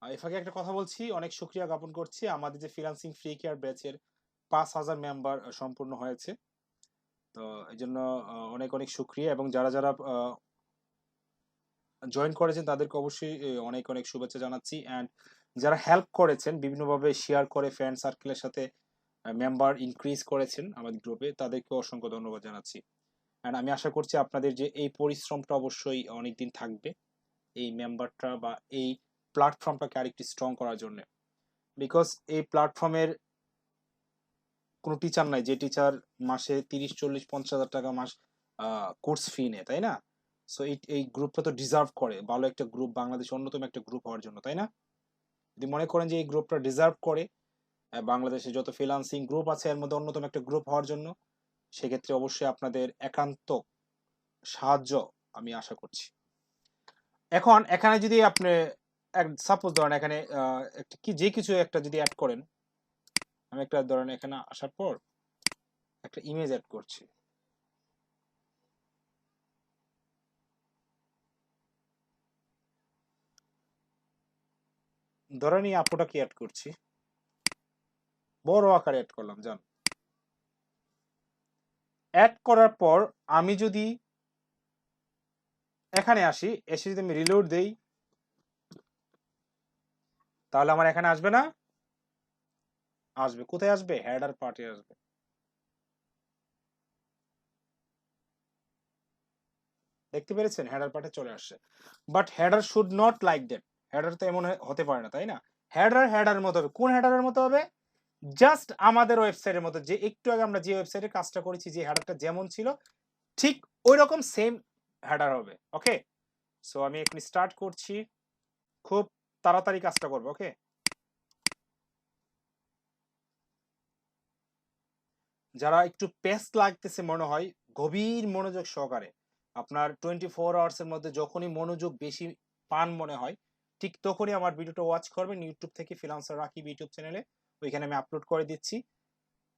এই ফাঁকে একটা কথা বলছি, অনেক শুকরিয়া জ্ঞাপন করছি। আমাদের যে ফ্রিল্যান্সিং ফ্রি কেয়ার ব্যাচের 5000 মেম্বার সম্পূর্ণ হয়েছে, তো এই জন্য অনেক অনেক শুকরিয়া। এবং যারা যারা জয়েন করেছেন তাদেরকে অবশ্যই অনেক অনেক শুভেচ্ছা জানাচ্ছি। অ্যান্ড যারা হেল্প করেছেন বিভিন্নভাবে শেয়ার করে ফ্রেন্ড সার্কেলের সাথে মেম্বার ইনক্রিজ করেছেন আমাদের গ্রুপে, তাদেরকে অসংখ্য ধন্যবাদ জানাচ্ছি। অ্যান্ড আমি আশা করছি আপনাদের যে এই পরিশ্রমটা অবশ্যই অনেক দিন থাকবে, এই মেম্বারটা বা এই প্ল্যাটফর্মটাকে আরেকটু স্ট্রং করার জন্য। বিকজ এই প্ল্যাটফর্মের কোনো টিচার নাই যে টিচার মাসে 30, 40, 50 হাজার টাকা মাস কোর্স ফি নেয়, তাই না? সো এই গ্রুপটা তো ডিজার্ভ করে ভালো একটা গ্রুপ, বাংলাদেশের অন্যতম একটা গ্রুপ হওয়ার জন্য, তাই না? যদি মনে করেন যে এই গ্রুপটা ডিজার্ভ করে বাংলাদেশে যত ফ্রিল্যান্সিং গ্রুপ আছে এর মধ্যে অন্যতম একটা গ্রুপ হওয়ার জন্য, সেক্ষেত্রে অবশ্যই আপনাদের একান্ত সাহায্য আমি আশা করছি। এখন এখানে যদি আপনি সাপোজ ধরেন এখানে একটা কি যে কিছু একটা যদি অ্যাড করেন, আমি একটা ধরেন এখানে আসার পর একটা ইমেজ অ্যাড করছি, ধরেন এই আপুটাকে অ্যাড করছি, বড় আকারে অ্যাড করলাম। জান অ্যাড করার পর আমি যদি এখানে আসি, এসে যদি আমি রিলোড দেই, তাহলে আমার এখানে আসবে না? আসবে। কোথায় আসবে? হেডার পার্টে আসবে। দেখতে পেরেছেন? হেডার পার্টে চলে আসছে। But header should not like that. Header তো এমন হতে পারে না, তাই না? হেডার হেডারের মতো হবে। কোন হেডারের মতো হবে? জাস্ট আমাদের ওয়েবসাইটের মতো, যে একটু আগে আমরা যে ওয়েবসাইটে কাজটা করেছি, যে হেডারটা যেমন ছিল ঠিক ওই রকম সেম হেডার হবে। ওকে, সো আমি এখন স্টার্ট করছি, খুব তাড়াতাড়ি কাজটা করবো। ওকে, যারা একটু পেস্ট লাগতেছে মনে হয়, গভীর মনোযোগ সহকারে আপনার 24 আওয়ার্সের মধ্যে যখনই মনোযোগ বেশি পান মনে হয়, ঠিক তখনই আমার ভিডিওটা ওয়াচ করবেন ইউটিউব থেকে, ফ্রিল্যান্সার রাকিব ইউটিউব চ্যানেলে। ওইখানে আমি আপলোড করে দিচ্ছি।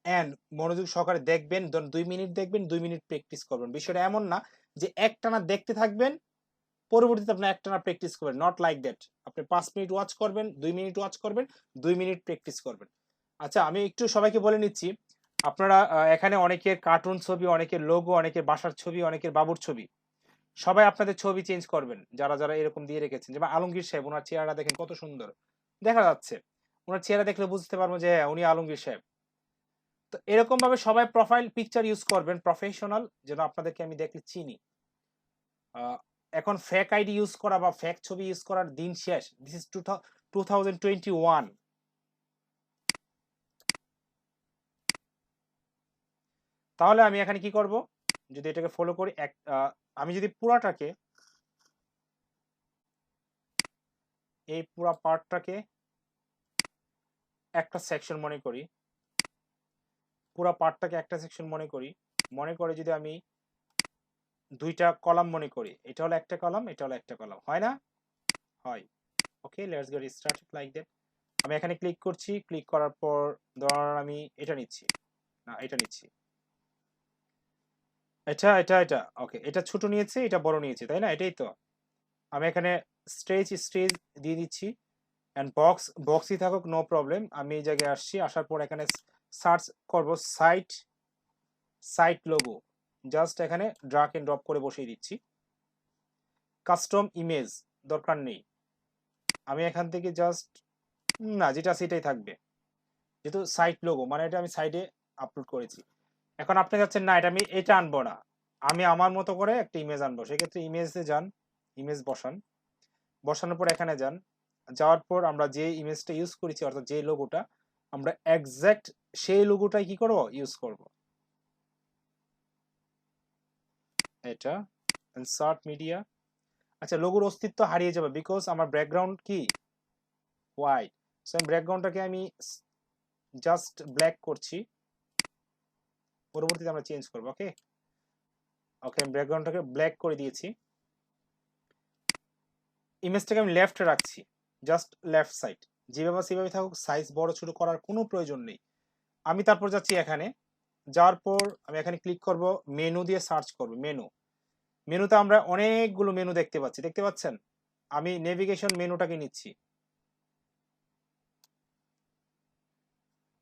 অ্যান্ড মনোযোগ সহকারে দেখবেন, 2 মিনিট দেখবেন, 2 মিনিট প্র্যাকটিস করবেন। বিষয়টা এমন না যে একটানা দেখতে থাকবেন, পরবর্তীতে আপনি একটানা প্র্যাকটিস করবেন। Not like that. আপনি 5 মিনিট ওয়াচ করবেন, 2 মিনিট ওয়াচ করবেন, 2 মিনিট প্র্যাকটিস করবেন। আচ্ছা, আমি একটু সবাইকে বলে নিচ্ছি, আপনারা এখানে অনেকের কার্টুন ছবি, অনেকের লোগো, অনেকের বাসার ছবি, অনেকের বাবুর ছবি। সবাই আপনাদের ছবি চেঞ্জ করবেন। যারা, যারা এরকম দিয়ে রেখেছেন। যেমন আলমগীর সাহেব, উনার চেহারা দেখেন কত সুন্দর। দেখা যাচ্ছে। উনার চেহারা দেখলে বুঝতে পারবো যে হ্যাঁ, উনি আলমগীর সাহেব। তো এরকম ভাবে সবাই প্রোফাইল পিকচার ইউজ করবেন প্রফেশনাল, যেন আপনাদেরকে আমি দেখলে চিনি। এখন ফেক আইডি ইউজ করা বা ফেক ছবি ইউজ করার দিন শেষ। This is 2021। তাহলে আমি এখানে কি করব? যদি এটাকে ফলো করি, আমি যদি পুরাটাকে, এই পুরা পার্টটাকে একটা সেকশন মনে করি, পুরা পার্টটাকে একটা সেকশন মনে করি, মনে করে যদি আমি দুইটা কলাম মনে করি, এটা হলো একটা কলাম, এটা হলো একটা কলাম, হয় না? হয়। Okay, let's get started like that. আমি এখানে ক্লিক করছি, ক্লিক করার পর ধরুন আমি এটা নিচ্ছি, না এটা নিচ্ছি, এটা ওকে, এটা ছোট নিয়েছে, এটা বড় নিয়েছে, তাই না? এটাই তো। আমি এখানে স্টেজ দিয়ে দিচ্ছি, এন্ড বক্সই থাকুক, নো প্রবলেম। আমি এই জায়গায় আসছি, আসার পর এখানে সার্চ করব সাইট লোগো, জাস্ট এখানে ড্রাগ এন্ড ড্রপ করে বসিয়ে দিচ্ছি। কাস্টম ইমেজ দরকার নেই, আমি এখান থেকে জাস্ট, না যেটা সেটাই থাকবে, যেহেতু সাইট লোগো মানে এটা আমি সাইডে আপলোড করেছি। এখন আপনি যাচ্ছেন না, এটা আনবো না, আমি আমার মতো করে একটা ইমেজ আনবো। সেক্ষেত্রে ইমেজে যান, ইমেজ বসানোর পর এখানে যান, যাওয়ার পর আমরা যে ইমেজটা ইউজ করেছি, অর্থাৎ যে লোগোটা, আমরা এক্সাক্ট সেই লোগোটাই কি করব, ইউজ করব। এটা ইনসার্ট মিডিয়া। আচ্ছা, লোগোর অস্তিত্ব হারিয়ে যাবে বিকজ আমার ব্যাকগ্রাউন্ড কি হোয়াইট। সো আমি ব্যাকগ্রাউন্ডটাকে আমি জাস্ট ব্ল্যাক করছি, পরবর্তীতে আমরা চেঞ্জ করব। ওকে ওকে, আমি ব্যাকগ্রাউন্ডটাকে ব্ল্যাক করে দিয়েছি। ইমেজটাকে আমি লেফটে রাখছি, জাস্ট লেফট সাইড, যেভাবে সেভাবে থাকুক, সাইজ বড় ছোট করার কোনো প্রয়োজন নেই। আমি তারপর যাচ্ছি এখানে, যাওয়ার পর আমি এখানে ক্লিক করব, মেনু দিয়ে সার্চ করব। মেনুতে আমরা অনেকগুলো মেনু দেখতে পাচ্ছেন। আমি নেভিগেশন মেনুটাকে নিচ্ছি।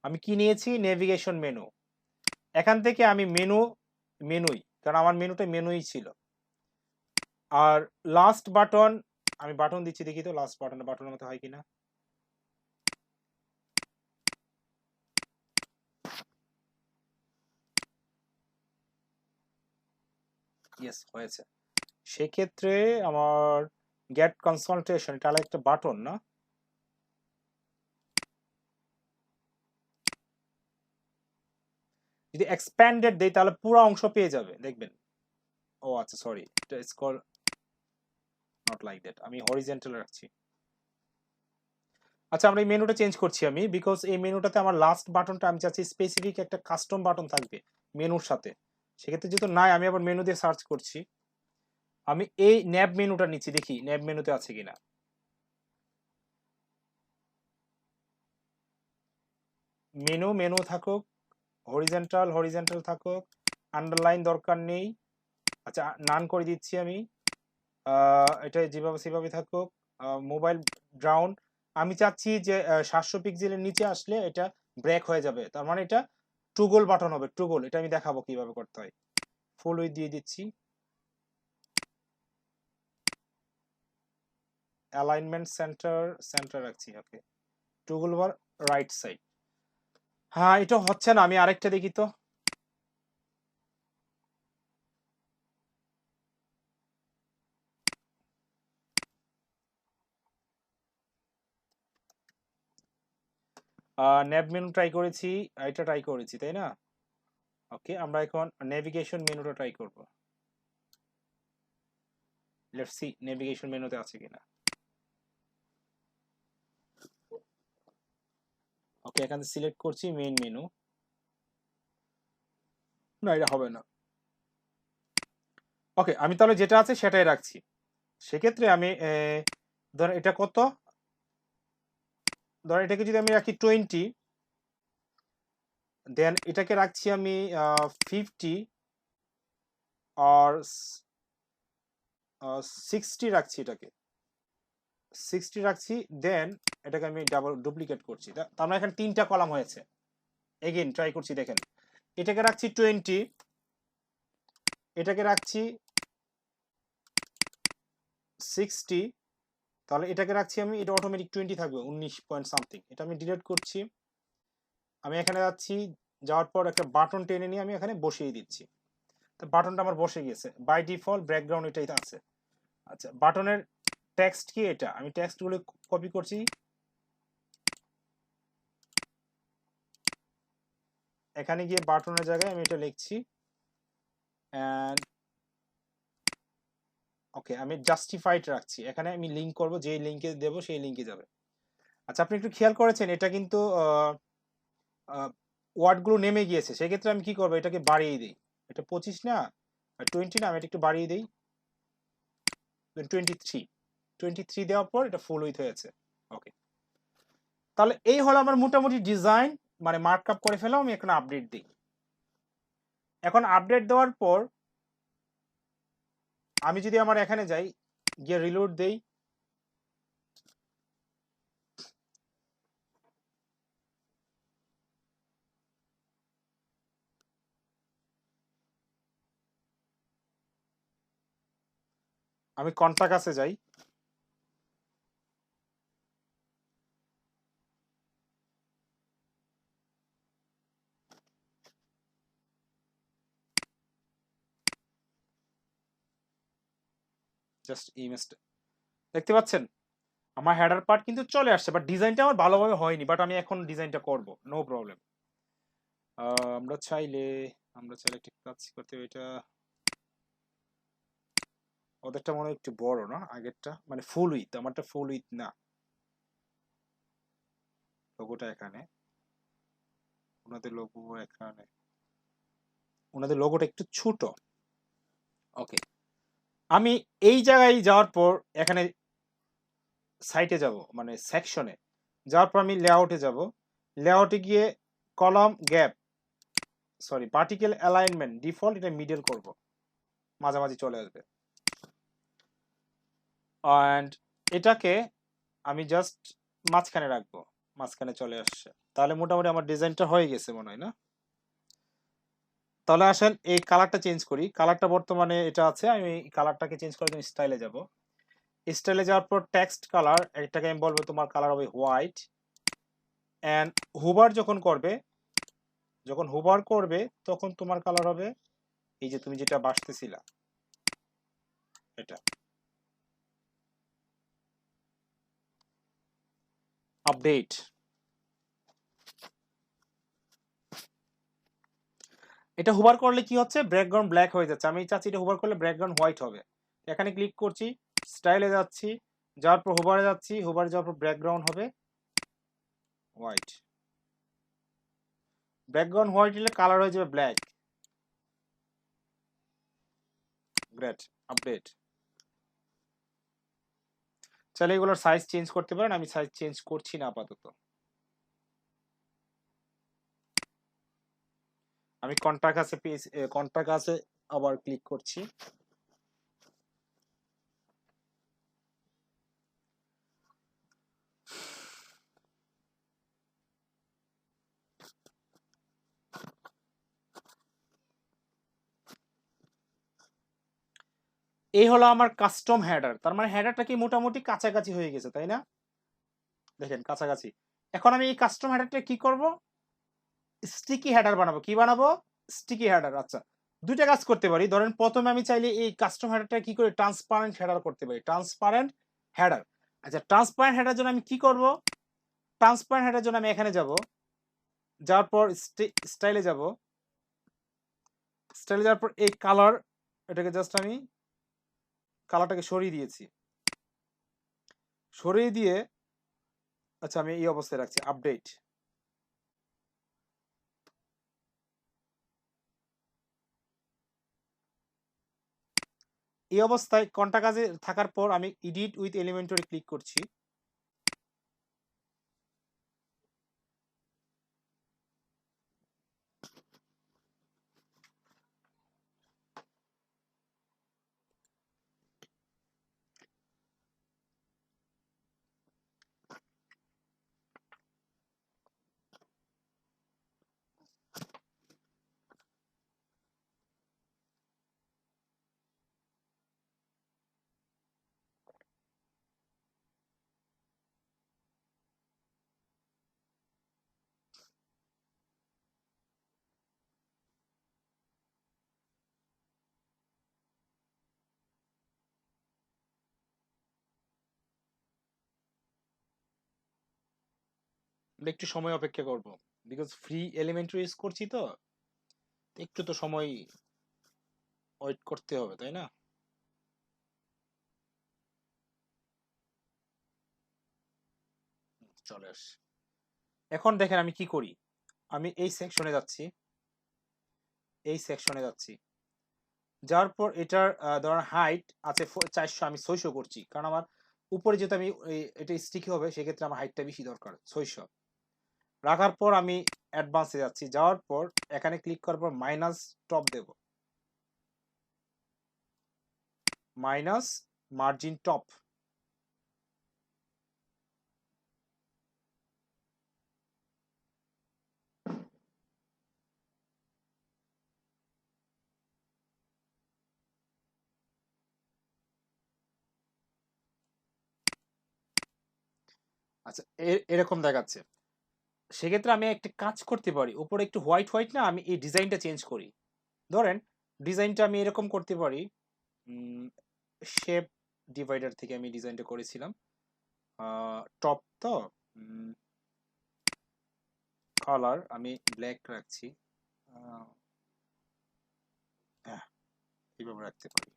আমি কি নিয়েছি? Navigation menu. এখান থেকে আমি মেনুই, কারণ আমার মেনুই ছিল। আর লাস্ট বাটন, আমি বাটন দিচ্ছি, দেখি তো লাস্ট বাটনের মতো হয় কিনা। ইয়েস, হয়েছে। সেক্ষেত্রে আমার গেট কনসালটেশন, এটা একটা বাটন না? যদি এক্সপ্যান্ডেড দেই তাহলে পুরো অংশ পেয়ে যাবে, দেখবেন। ও আচ্ছা, সরি, এটা স্ক্রল নট লাইক দ্যাট, আমি হরিজন্টাল রাখছি। আচ্ছা, আমরা এই মেনুটা চেঞ্জ করছি আমি, বিকজ এই মেনুটাতে আমার লাস্ট বাটনটা আমি চাচ্ছি স্পেসিফিক একটা কাস্টম বাটন থাকবে মেনুর সাথে। সেক্ষেত্রে যেহেতু নাই, আমি আবার মেনু দিয়ে সার্চ করছি। আমি এই ন্যাব মেনুটা নিচ্ছি, দেখি ন্যাব মেনুতে আছে কিনা। মেনু থাকুক, হরিজন্টাল থাকুক, আন্ডারলাইন দরকার নেই। আচ্ছা, নান করে দিচ্ছি আমি। এটা যেভাবে সেভাবে থাকুক। মোবাইল ব্রাউন, আমি চাচ্ছি যে 700 পিক্সেলের নিচে আসলে এটা ব্রেক হয়ে যাবে, তার মানে এটা টুগল বাটন হবে। টুগল, এটা আমি দেখাবো কিভাবে করতে হয়। ফুল উইথ দিয়ে দিচ্ছি। অ্যালাইনমেন্ট সেন্টার রাখছি। ওকে, টুগল বার রাইট সাইড। হ্যাঁ, এটা হচ্ছে না, আমি আরেকটা দেখি তো। ন্যাব মেনু ট্রাই করেছি, এটা ট্রাই করেছি, তাই না? ওকে, আমরা এখন নেভিগেশন মেনুটা ট্রাই করব। লেটস সি নেভিগেশন মেনুতে আছে কিনা। ওকে, এখানে সিলেক্ট করছি মেইন মেনু। না, এটা হবে না। ওকে, আমি তাহলে যেটা আছে সেটাই রাখছি। সেক্ষেত্রে আমি ধর এটা কত, ধর এটাকে যদি আমি রাখি 20, দেন এটাকে রাখছি আমি 50 আর 60 রাখছি, এটাকে 60 রাখছি। দেন এটাকে আমি ডাবল ডুপ্লিকেট করছি, তার মানে এখানে 3টা কলাম হয়েছে। এগেইন ট্রাই করছি, দেখেন এটাকে রাখছি 20, এটাকে রাখছি 60, তাহলে এটাকে রাখছি আমি, এটা অটোমেটিক 20 থাকবে, 19 পয়েন্ট সামথিং। এটা আমি ডিলিট করছি। আমি এখানে যাচ্ছি, যাওয়ার পর একটা বাটন টেনে নিয়ে আমি এখানে বসিয়ে দিচ্ছি। তো বাটনটা আমার বসে গিয়েছে, বাই ডিফল্ট ব্যাকগ্রাউন্ড এটাই আছে। আচ্ছা, বাটনের টেক্সট কি? এটা আমি টেক্সটগুলো কপি করছি, এখানে গিয়ে বাটনের জায়গায় আমি এটা লিখছি এন্ড ওকে, আমি জাস্টিফাইড রাখছি। এখানে আমি লিংক করব, যেই লিংকে দেব সেই লিংকে যাবে। আচ্ছা, আপনি একটু খেয়াল করেছেন এটা কিন্তু ওয়ার্ডগুলো নেমে গিয়েছে, সেই ক্ষেত্রে আমি কি করব, এটাকে বাড়িয়ে দিই। এটা 25 না, 20 না, আমি এটা একটু বাড়িয়ে দিই, 23 দেওয়ার পর এটা ফুল উইথ হয়েছে। ওকে, তাহলে এই হলো আমার মোটামুটি ডিজাইন, মানে মার্কআপ করে ফেলাম। আমি এখন আপডেট দিই। এখন আপডেট দেওয়ার পর আমি যদি আমার এখানে যাই, গিয়ে রিলোড দেই, আমি কন্টাক্টসে যাই, জাস্ট ইমেজটা দেখতে পাচ্ছেন, আমার হেডার পার্ট কিন্তু চলে আসছে, বাট ডিজাইনটা আমার ভালোভাবে হয়নি, বাট আমি এখন ডিজাইনটা করব, নো প্রবলেম। আমরা চাইলে একটা কাজ করতে হবে, এটা ওদেরটা মনে হয় একটু বড় না আগেরটা, মানে ফুল উইথ, আমারটা ফুল উইথ না। লোগোটা এখানে, ওনাদের লোগো এখানে, ওনাদের লোগোটা একটু ছোট। ওকে, আমি এই জায়গায় যাওয়ার পর এখানে সাইটে যাব, মানে সেকশনে যাওয়ার পর আমি লেআউটে যাব, লেআউটে গিয়ে column gap, sorry particle alignment default, এটা মিডল করব, মাঝামাঝি চলে আসবে। অ্যান্ড এটাকে আমি জাস্ট মাঝখানে রাখবো, মাঝখানে চলে আসছে। তাহলে মোটামুটি আমার ডিজাইনটা হয়ে গেছে মনে হয়, না? তাহলে আসেন এই কালারটা চেঞ্জ করি। কালারটা বর্তমানে এটা আছে, আমি এই কালারটাকে চেঞ্জ করার জন্য স্টাইলে যাব। স্টাইলে যাওয়ার পর টেক্সট কালার, এটাকে আমি বলবো তোমার কালার হবে হোয়াইট। অ্যান্ড হুবার যখন করবে তখন তোমার কালার হবে এই যে তুমি যেটা বাসতেছিলা, এটা আপডেট। এটা হুবার করলে কি হচ্ছে, ব্যাকগ্রাউন্ড ব্ল্যাক হয়ে যাচ্ছে। আমি চাচ্ছি এটা হুবার করলে ব্যাকগ্রাউন্ড হোয়াইট হবে। এখানে ক্লিক করছি, স্টাইলে যাচ্ছি, যাওয়ার পর হুবারে যাচ্ছি, হুবারে যাওয়ার পর ব্যাকগ্রাউন্ড হবে হোয়াইট। ব্যাকগ্রাউন্ড হোয়াইট হলে কালার হয়ে যাবে ব্ল্যাক। Great, update. চাইলে এগুলোর সাইজ চেঞ্জ করতে পারেন, আমি সাইজ চেঞ্জ করছি না আপাতত। আমি কন্টাক্ট আছে আবার ক্লিক করছি। এই হলো আমার কাস্টম হেডার, তার মানে হেডারটা কি মোটামুটি কাছাকাছি হয়ে গেছে, তাই না? দেখেন কাছাকাছি। এখন আমি এই কাস্টম হেডারটা কি করব, স্টিকি হেডার বানাবো। কি বানাবো? Sticky header. আচ্ছা, দুইটা কাজ করতে পারি। ধরেন প্রথমে আমি চাইলে এই কাস্টম হেডারটা কি করে ট্রান্সপারেন্ট হেডার করতে পারি, ট্রান্সপারেন্ট হেডার। আচ্ছা, ট্রান্সপারেন্ট হেডার জন্য আমি কি করব, ট্রান্সপারেন্ট হেডার জন্য আমি এখানে যাব, যাওয়ার পর স্টাইলে যাব, স্টাইলে যাওয়ার পর এই কালার, এটাকে জাস্ট আমি কালারটাকে সরিয়ে দিয়েছি, সরিয়ে দিয়ে আচ্ছা আমি এই অবস্থায় রাখছি, আপডেট। এই অবস্থায় কন্টাক্ট কাজে থাকার পর আমি এডিট উইথ এলিমেন্টরে ক্লিক করছি। আমরা একটু সময় অপেক্ষা করব, বিকজ ফ্রি এলিমেন্টরি ইউজ করছি তো, একটু তো সময় ওয়েট করতে হবে, তাই না? চলে আস। এখন দেখেন আমি কি করি, আমি এই সেকশনে যাচ্ছি, এই সেকশনে যাচ্ছি, যাওয়ার পর এটার ধরেন হাইট আছে 400, আমি 600 করছি, কারণ আমার উপরে যেহেতু আমি এটা স্টিকি হবে, সেক্ষেত্রে আমার হাইটটা বেশি দরকার, 600 রাখার পর আমি অ্যাডভান্সে যাচ্ছি, যাওয়ার পর এখানে ক্লিক করার পর মাইনাস টপ দেব, মাইনাস মার্জিন টপ। আচ্ছা, এরকম দেখাচ্ছে। সেক্ষেত্রে আমি একটা কাজ করতে পারি, উপরে একটু হোয়াইট হোয়াইট না, আমি এই ডিজাইনটা চেঞ্জ করি। ধরেন ডিজাইনটা আমি এরকম করতে পারি, শেপ ডিভাইডার থেকে আমি ডিজাইনটা করেছিলাম, টপ তো কালার আমি ব্ল্যাক রাখছি, হ্যাঁ এইভাবে রাখতে পারি।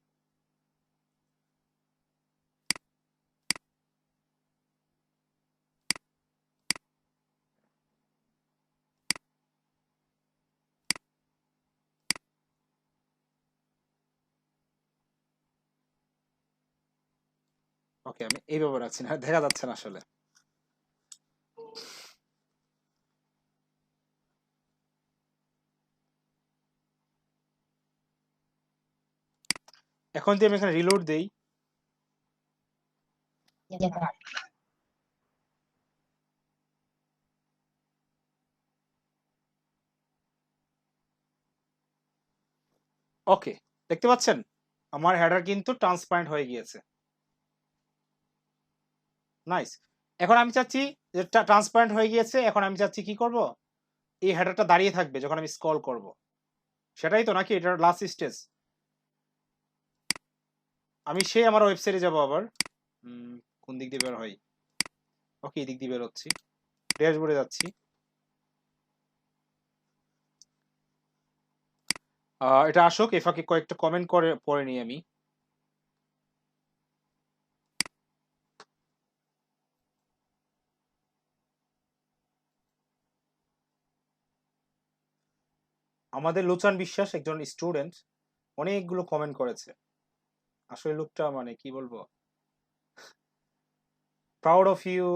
ওকে, আমি এইভাবে রাখছি না, দেখা যাচ্ছে না আসলে। এখন যদি আমি এখানে রিলোড দেই, ওকে দেখতে পাচ্ছেন আমার হেডার কিন্তু ট্রান্সপারেন্ট হয়ে গিয়েছে। নাইস। এখন আমি চাচ্ছি যে ট্রান্সপারেন্ট হয়ে গিয়েছে, এখন আমি চাচ্ছি কি করব, এই হেডারটা দাঁড়িয়ে থাকবে যখন আমি স্ক্রল করব, সেটাই তো নাকি এটার লাস্ট স্টেজ? আমি সেই আমার ওয়েবসাইটে যাব আবার, কোন দিক দিয়ে বের হয়, ওকে এই দিক দিয়ে বের হচ্ছি, ড্যাশবোর্ডে যাচ্ছি, এটা আসুক, এ ফাঁকে কয়েকটা কমেন্ট করে পড়ে নিই আমি। আমাদের লোচান বিশ্বাস একজন স্টুডেন্ট অনেকগুলো কমেন্ট করেছে, আসলে লোকটা মানে কি বলবো, proud of you,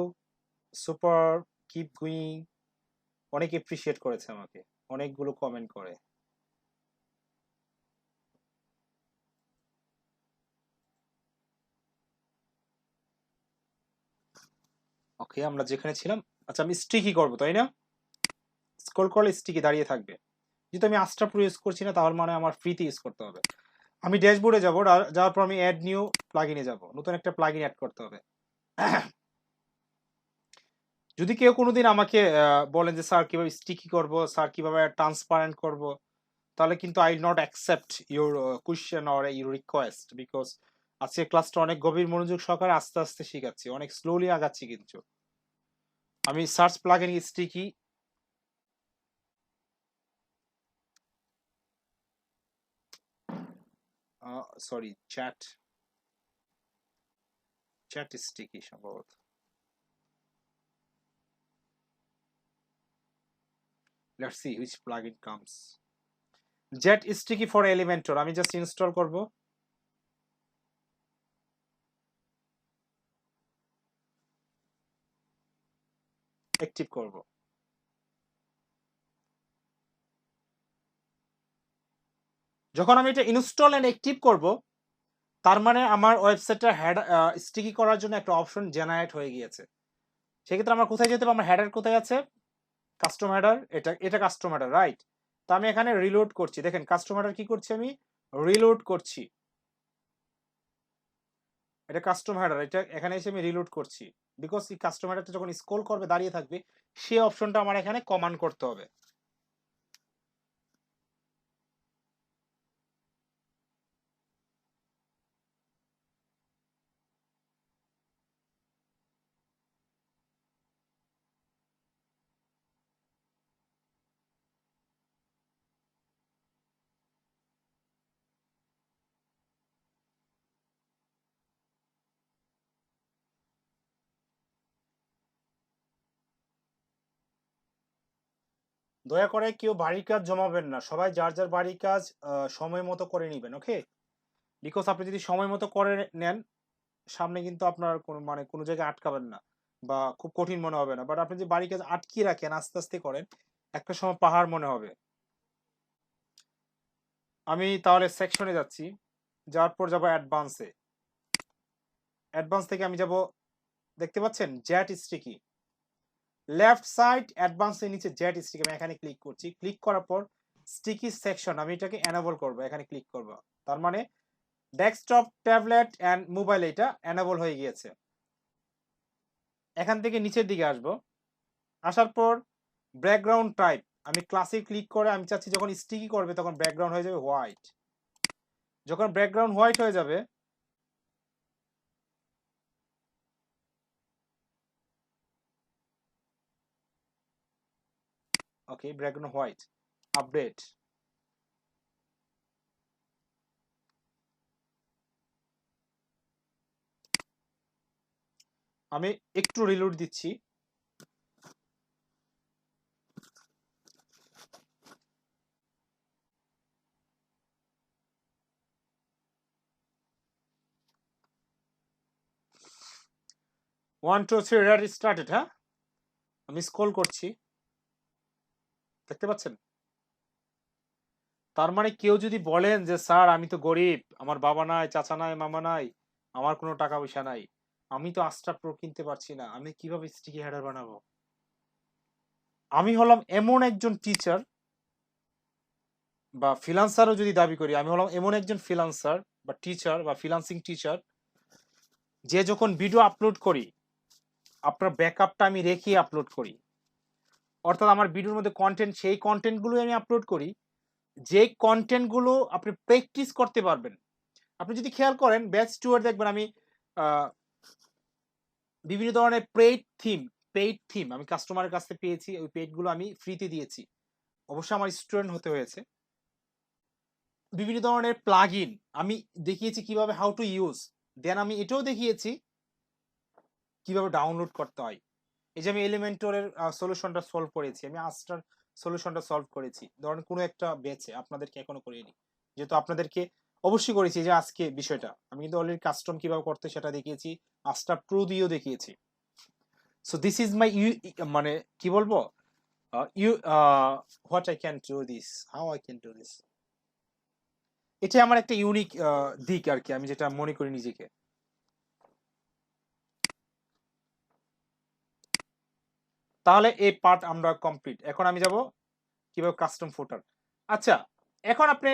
super, keep going, অনেক এপ্রিসিয়েট করেছে আমাকে, অনেকগুলো কমেন্ট করে। ওকে আমরা যেখানে ছিলাম, আচ্ছা আমি স্টিকি করবো তাই না, স্ক্রল করলে স্টিকি দাঁড়িয়ে থাকবে, যেহেতু আমি আস্ট্রা প্রো ইউজ করছি না, তাহলে মানে আমার ফ্রিতে ইউজ করতে হবে। আমি ড্যাশবোর্ডে যাবো, যাওয়ার পর আমি অ্যাড নিউ প্লাগইনে যাব, নতুন একটা প্লাগইন অ্যাড করতে হবে। যদি কেউ কোনোদিন আমাকে বলেন যে স্যার কিভাবে স্টিকি করব, স্যার কিভাবে ট্রান্সপারেন্ট করব, তাহলে কিন্তু I not accept your question or your request, because আজকে ক্লাসটা অনেক গভীর মনোযোগ সহকারে আস্তে আস্তে শিখাচ্ছি, অনেক স্লোলি আগাচ্ছি, কিন্তু আমি search plugin sticky, sorry chat, chat sticky সম্ভবত, let's see which plugin comes. Jet sticky for Elementor আমি জাস্ট ইনস্টল করব, অ্যাক্টিভ করব। যখন আমি এটা ইনস্টল এন্ড অ্যাক্টিভ করব, তার মানে আমার ওয়েবসাইটটা হেড স্টিকি করার জন্য একটা অপশন জেনারেট হয়ে গিয়েছে। সেক্ষেত্রে আমার কোথায় যেতে হবে, আমার হেডার কোথায় আছে, কাস্টম হেডার, এটা এটা কাস্টম হেডার, রাইট? তো আমি এখানে রিলোড করছি, দেখেন কাস্টম হেডার কি করছি, আমি রিলোড করছি, এটা কাস্টম হেডার, এটা এখানে এসে আমি রিলোড করছি, বিকজ এই কাস্টম হেডারটা যখন স্ক্রল করবে দাঁড়িয়ে থাকবে, সেই অপশনটা আমার এখানে কমান্ড করতে হবে। দয়া করে কেউ বাড়ির কাজ জমাবেন না, সবাই যার যার বাড়ির কাজ সময় মতো করে নেবেন, ওকে? বিকজ আপনি যদি সময় মতো করে নেন, সামনে কিন্তু আপনার কোনো মানে কোনো জায়গায় আটকাবেন না বা খুব কঠিন মনে হবে না। বাট আপনি যদি বাড়ির কাজ আটকিয়ে রাখেন, আস্তে আস্তে করেন, একটা সময় পাহাড় মনে হবে। আমি তাহলে সেকশনে যাচ্ছি, যাওয়ার পর যাবো অ্যাডভান্সে। অ্যাডভান্স থেকে আমি যাব, দেখতে পাচ্ছেন জ্যাট স্টিকি, লেফট সাইড অ্যাডভান্সের নিচে জ্যাট স্টিকি, আমি এখানে ক্লিক করছি। ক্লিক করার পর স্টিকি সেকশন আমি এটাকে এনেবল করব, এখানে ক্লিক করব। তার মানে ডেস্কটপ, ট্যাবলেট এন্ড মোবাইল এটা এনেবল হয়ে গিয়েছে। এখান থেকে নিচের দিকে আসব, আসার পর ব্যাকগ্রাউন্ড টাইপ আমি ক্লাসিক ক্লিক করে আমি চাচ্ছি যখন স্টিকি করবে তখন ব্যাকগ্রাউন্ড হয়ে যাবে হোয়াইট। যখন ব্যাকগ্রাউন্ড হোয়াইট হয়ে যাবে, ওকে ব্যাকগ্রাউন্ড হোয়াইট, আপডেট। আমি একটু রিলোড দিচ্ছি। One two three red started. হ্যাঁ, আমি স্ক্রল করছি, দেখতে পাচ্ছেন? তার মানে কেউ যদি বলেন যে স্যার আমি তো গরিব, আমার বাবা নাই, চাচা নাই, মামা নাই, আমার কোনো টাকা পয়সা নাই, আমি তো আস্ট্রা প্রো কিনতে পারছি না, আমি কিভাবে স্টিকি হেডার বানাবো? আমি হলাম এমন একজন টিচার বা ফ্রিল্যান্সারও যদি দাবি করি, আমি হলাম এমন একজন ফ্রিল্যান্সার বা টিচার বা ফ্রিল্যান্সিং টিচার, যে যখন ভিডিও আপলোড করি আপনার ব্যাকআপটা আমি রেখে আপলোড করি। অর্থাৎ আমার ভিডিওর মধ্যে কন্টেন্ট, সেই কন্টেন্টগুলোই আমি আপলোড করি যে কন্টেন্টগুলো আপনি প্র্যাকটিস করতে পারবেন। আপনি যদি খেয়াল করেন ব্যাচ 2 এর দেখবেন আমি বিভিন্ন ধরনের পেইড থিম আমি কাস্টমারের কাছ থেকে পেয়েছি, ওই পেইডগুলো আমি ফ্রিতে দিয়েছি, অবশ্যই আমার স্টুডেন্ট হতে হয়েছে। বিভিন্ন ধরনের প্লাগইন আমি দেখিয়েছি কিভাবে হাউ টু ইউজ, দেন আমি এটাও দেখিয়েছি কিভাবে ডাউনলোড করতে হয়। এই যে আমি এলিমেন্টরের সলিউশনটা সলভ করেছি, আমি আস্টার সলিউশনটা সলভ করেছি, ধরেন কোনো একটা বেচে আপনাদেরকে এখনো করিনি, যেহেতু আপনাদেরকে অবশ্যই করেছি যে আজকে বিষয়টা আমি কিন্তু অলরেডি কাস্টম কিভাবে করতে সেটা দেখিয়েছি, আস্টার প্রো দিয়েও দেখিয়েছি। সো দিস ইজ মাই মানে কি বলবো, what I can do this, how I can do this, এটা আমার একটা ইউনিক দিক আর কি, আমি যেটা মনে করি নিজেকে। তাহলে এই পার্ট আমরা কমপ্লিট। এখন আমি যাব কিভাবে কাস্টম ফুটার। আচ্ছা, এখন আপনি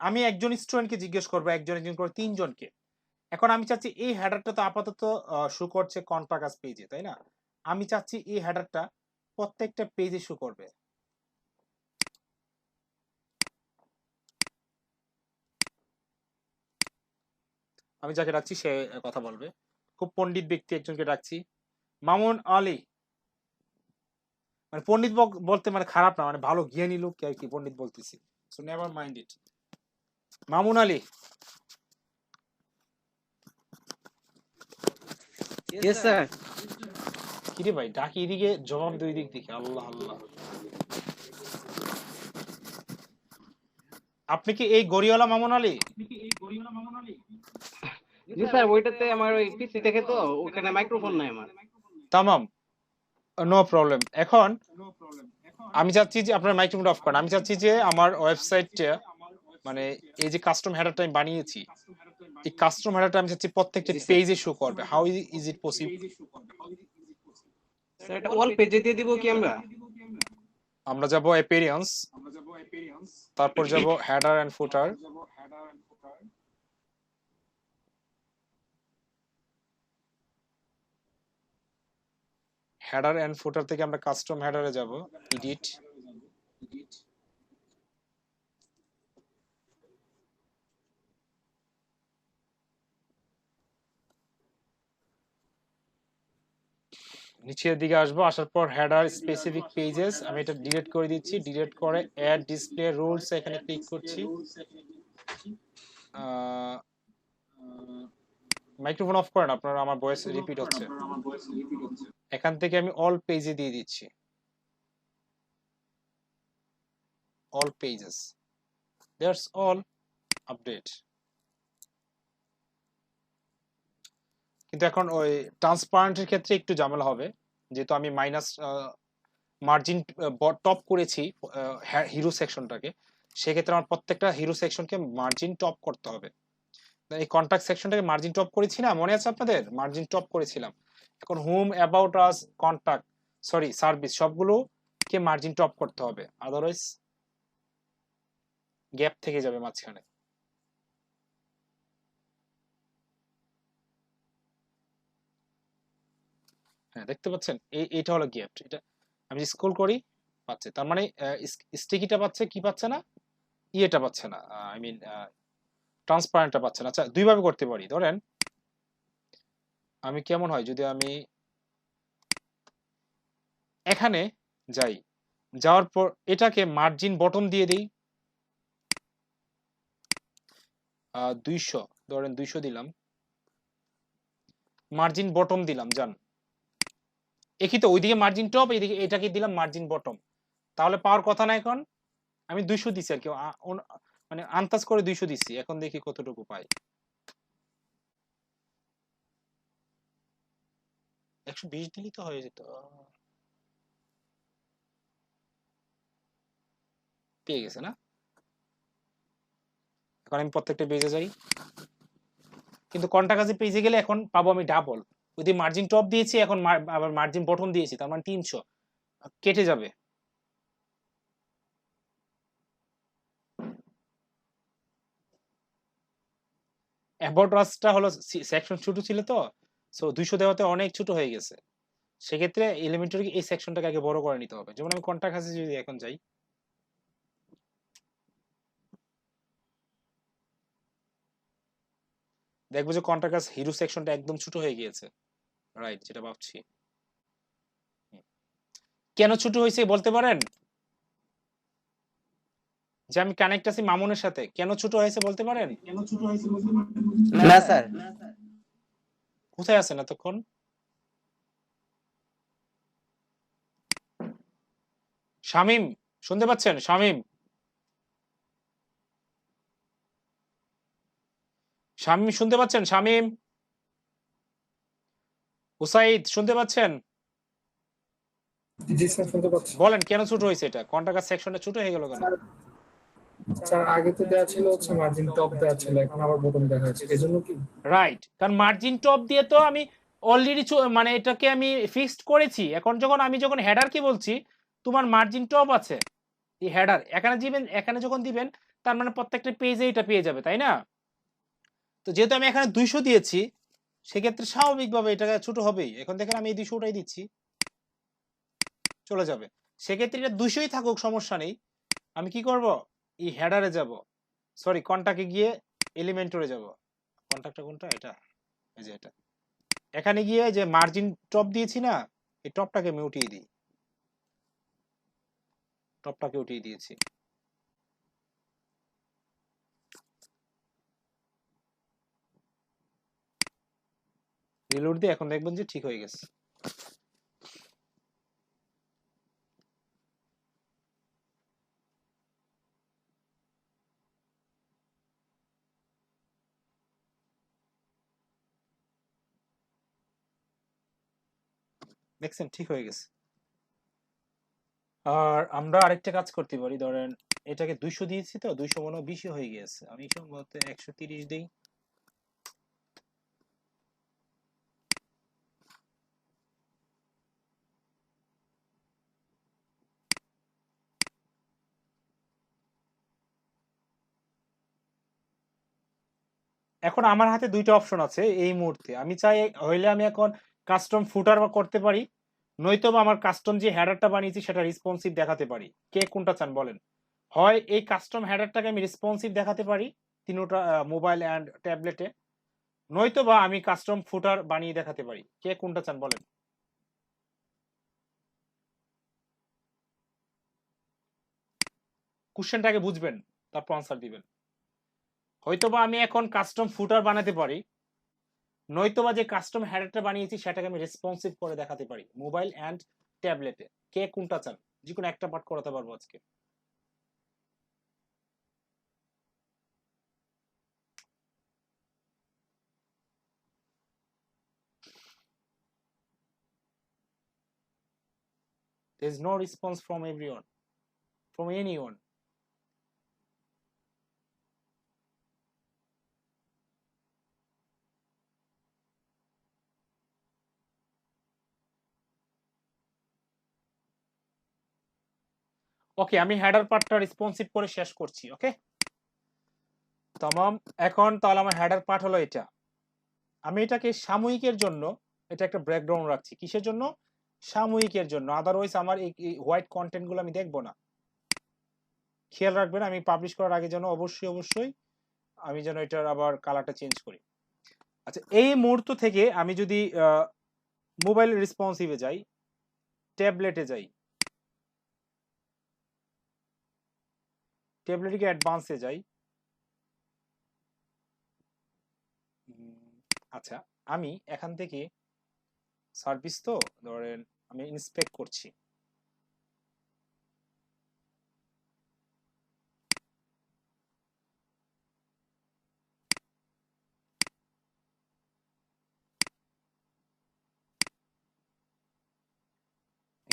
আমি একজন স্টুডেন্টকে জিজ্ঞেস করবো, একজন একজন করে তিনজনকে। এখন আমি চাচ্ছি এই হেডারটা তো আপাতত শো করছে কন্টাকাস পেজে, তাই না? আমি চাচ্ছি এই হেডারটা প্রত্যেকটা পেজে শো করবে। আমি যাকে ডাকছি সে কথা বলবে। খুব পণ্ডিত ব্যক্তি একজনকে ডাকছি, মামুন আলী। মানে পণ্ডিত বলতে মানে খারাপ না, মানে ভালো জ্ঞানী লোক আর কি পণ্ডিত বলতেছি, so never mind it. Mamun Ali. Yes sir. কিরে ভাই ডাকি এদিকে জবাব দুই দিক থেকে, আল্লাহ আল্লাহ। আপনি কি এই গড়িওয়ালা মামুন আলী? জি স্যার, ওইটাতে আমার ওই পিসি দেখে তো ওখানে মাইক্রোফোন নাই আমার। তামাম, নো প্রবলেম। এখন আমি চাচ্ছি যে আপনার মাইক্রোফোন অফ করেন। আমি চাচ্ছি যে আমার ওয়েবসাইটটা মানে এই যে কাস্টম হেডারটা আমি বানিয়েছি, এই কাস্টম হেডারটা আমি চাচ্ছি প্রত্যেকটা পেজে শো করবে। How is it possible? Sir এটা অল পেজে দিয়ে দিব কি আমরা? আমরা যাব অ্যাপিয়ারেন্স, তারপর যাব header and footer, header and footer থেকে আমরা কাস্টম হেডারে যাব, এডিট, নিচের দিকে আসবো, আসার পর হেডার স্পেসিফিক পেজেস আমি এটা ডিলিট করে দিচ্ছি, ডিলিট করে অ্যাড ডিসপ্লে রুলস এখানে ক্লিক করছি। মাইক্রোফোন অফ করেন আপনারা, আমার ভয়েস রিপিট হচ্ছে। এখান থেকে আমি অল পেজে দিয়ে দিচ্ছি। all pages. That's all update. কিন্তু এখন ওই ট্রান্সপারেন্টের ক্ষেত্রে একটু ঝামেলা হবে, যেহেতু আমি মাইনাস মার্জিন টপ করেছি হিরো সেকশনটাকে, সেক্ষেত্রে আমার প্রত্যেকটা হিরো সেকশনকে মার্জিন টপ করতে হবে। এই কন্টাক্ট সেকশনটাকে মার্জিন টপ করেছি না, মনে আছে আপনাদের? মার্জিন টপ করেছিলাম। এখন home, about us, contact, sorry service, সবগুলোকে মার্জিন টপ করতে হবে, আদারওয়াইজ গ্যাপ থেকে যাবে মাঝখানে। হ্যাঁ, দেখতে পাচ্ছেন এইটা হলো গ্যাপ। এটা আমি স্ক্রল করি, পাচ্ছে, তার মানে স্টিকিটা পাচ্ছে, কি পাচ্ছে না, ইয়েটা পাচ্ছে না, আই মিন ট্রান্সপারেন্টটা পাচ্ছে না। আচ্ছা, দুইভাবে করতে পারি। ধরেন আমি কেমন হয় যদি আমি এখানে যাই, যাওয়ার পর এটাকে মার্জিন বটম দিয়ে দিই 200, ধরেন 200 দিলাম, মার্জিন বটম দিলাম, যান একই তো, ওইদিকে মার্জিন টপ, এইদিকে এটাকে দিলাম মার্জিন বটম, তাহলে পাওয়ার কথা না। এখন আমি 200 দিছি আর কি, মানে আন্দাজ করে 200 দিছি, এখন দেখি কতটুকু পাই। 120 দিলেই তো হয়ে যেত। পেয়ে গেছে না? এখন আমি প্রত্যেকটা পেজে যাই, কিন্তু কন্টাক্ট কাছে পেজে গেলে এখন পাবো আমি ডাবল। যদি মার্জিন টপ দিয়েছি, এখন আবার মার্জিন বটম দিয়েছি, তার মানে 300 কেটে যাবে। অ্যাবাউট আসটা হলো সেকশন ছোট ছিল তো, সো 200 দেওয়াতে অনেক ছোট হয়ে গেছে। সেক্ষেত্রে এলিমেন্টারি এই সেকশনটাকে আগে বড় করে নিতে হবে। যেমন আমি কন্টাক্ট কাছে যদি এখন যাই, দেখবো যে কন্টাক্ট কাছে হিরো সেকশনটা একদম ছোট হয়ে গিয়েছে, রাইট, যেটা ভাবছি। কেন ছোট হয়েছে বলতে পারেন? যে আমি কানেক্ট আছি মামুনের সাথে, কেন ছোট হয়েছে বলতে পারেন? না স্যার, কোথায় আছেন এতক্ষণ? শামিম, শুনতে পাচ্ছেন? শামিম, শামিম শুনতে পাচ্ছেন? শামিম, হুসাইদ শুনতে পাচ্ছেন? জি স্যার, শুনতে পাচ্ছি। বলেন কেন ছোট হয়েছে? এটা কন্টাক্ট সেকশনটা ছোট হয়ে গেল কেন? স্যার, আগে তো দেওয়া ছিল হচ্ছে মার্জিন টপ দেওয়া ছিল, এখন আবার বটম দেখা যাচ্ছে, এজন্য কি? রাইট, কারণ মার্জিন টপ দিয়ে তো আমি অলরেডি মানে এটাকে আমি ফিক্সড করেছি। এখন যখন হেডার কি বলছি, তোমার মার্জিন টপ আছে, এই হেডার এখানে দিবেন, এখানে যখন দিবেন তার মানে প্রত্যেকটা পেজে এটা পেয়ে যাবে, তাই না? তো যেহেতু আমি এখানে 200 দিয়েছি, সেক্ষেত্রে স্বাভাবিকভাবে এটা ছোট হবেই। এখন দেখেন আমি এই 200টাই দিচ্ছি, চলে যাবে। সেক্ষেত্রে এটা 200ই থাকুক, সমস্যা নেই। আমি কি করব, এই হেডারে যাব, সরি কন্টাক্টে গিয়ে এলিমেন্টরে যাব। কন্টাক্টটা কোনটা? এটা, এই যে এটা। এখানে গিয়ে যে মার্জিন টপ দিয়েছি না, এই টপটাকে আমি উঠিয়ে দিই, টপটাকে উঠিয়ে দিয়েছি। রিলোড দিয়ে এখন দেখবেন যে ঠিক হয়ে গেছে। দেখছেন ঠিক হয়ে গেছে। আর আমরা আরেকটা কাজ করতে পারি, ধরেন এটাকে 200 দিয়েছি তো, 200 মনে হয় বেশি হয়ে গেছে, আমি সম্ভবত 130 দিই। এখন আমার হাতে দুইটা অপশন আছে এই মুহূর্তে। আমি চাই হইলে আমি এখন কাস্টম ফুটার করতে পারি, নয়তো বা আমার কাস্টম যে হেডারটা বানিয়েছি সেটা রেসপন্সিভ দেখাতে পারি। কে কোনটা চান বলেন? হয় এই কাস্টম হেডারটাকে আমি রেসপন্সিভ দেখাতে পারি তিনটা মোবাইল অ্যান্ড ট্যাবলেটে, নয়তো বা আমি কাস্টম ফুটার বানিয়ে দেখাতে পারি। কে কোনটা চান বলেন? কোশ্চেনটাকে বুঝবেন, তারপর আনসার দিবেন। হয়তোবা আমি এখন কাস্টম ফুটার বানাতে পারি, নয়তোবা যে কাস্টম হেডারটা বানিয়েছি সেটাকে আমি রেসপন্সিভ করে দেখাতে পারি মোবাইল অ্যান্ড ট্যাবলেটে। কে কোনটা চান? যে কোনো একটা পার্ট করাতে পারবো আজকে। There's no response from everyone, from anyone. ওকে, আমি হেডার পার্টটা রেসপন্সিভ করে শেষ করছি। ওকে তামাম, এখন তাহলে আমার হেডার পার্ট হলো এটা। আমি এটাকে সাময়িকের জন্য এটা একটা ব্রেকডাউন রাখছি। কিসের জন্য? সাময়িকের জন্য। আদারওয়াইজ আমার এই হোয়াইট কন্টেন্ট গুলো আমি দেখবো না। খেয়াল রাখবেন আমি পাবলিশ করার আগে যেন অবশ্যই আমি যেন এটার আবার কালারটা চেঞ্জ করি। আচ্ছা, এই মুহূর্ত থেকে আমি যদি মোবাইল রেসপন্সিভে যাই, ট্যাবলেটে যাই, ট্যাবলেটকে অ্যাডভান্সে যাই। আচ্ছা, আমি এখান থেকে সার্ভিস তো ধরেন আমি ইন্সপেক্ট করছি।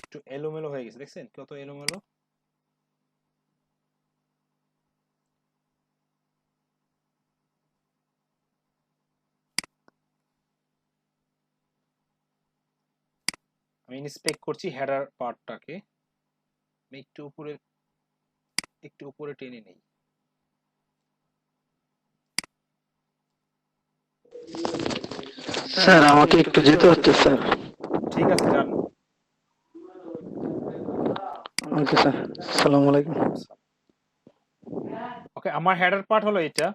একটু এলোমেলো হয়ে গেছে, দেখছেন কত এলোমেলো। আমি ইন্সপেক্ট করছি হেডার পার্টটাকে। আমি একটু উপরে টেনে নেই। স্যার আমাকে একটু যেতে হচ্ছে স্যার। ঠিক আছে, যান। ওকে স্যার, আসসালামু আলাইকুম। ওকে, আমার হেডার পার্ট হলো এটা।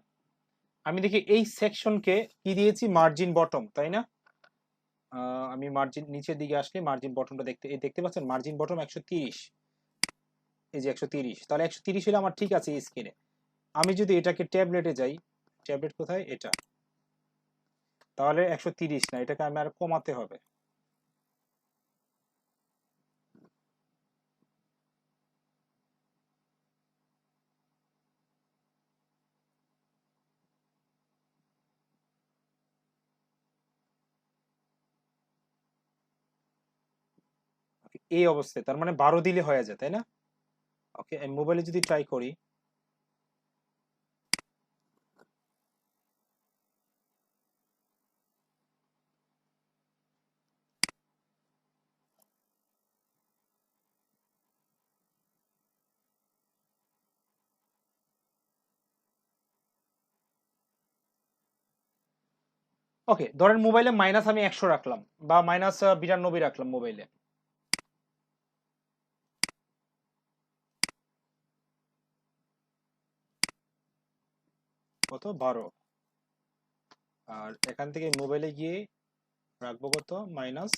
আমি দেখি এই সেকশনকে কি দিয়েছি, মার্জিন বটম, তাই না? আমি মার্জিন নিচের দিকে আসলে মার্জিন বটমটা দেখতে পাচ্ছেন, মার্জিন বটম 130। এই যে 130, তাহলে 130 হলে আমার ঠিক আছে এই স্ক্রিনে। আমি যদি এটাকে ট্যাবলেটে যাই, ট্যাবলেট কোথায়, এটা, তাহলে 130 না, এটাকে আমি আর কমাতে হবে। এই অবস্থায় তার মানে 12 দিলে হয়ে যায়, তাই না? ওকে, আমি মোবাইলে যদি ট্রাই করি, ওকে ধরেন মোবাইলে মাইনাস আমি 100 রাখলাম বা মাইনাস 92 রাখলাম মোবাইলে। কত, 12। আর এখান থেকে মোবাইলে গিয়ে রাখবো কত, মাইনাস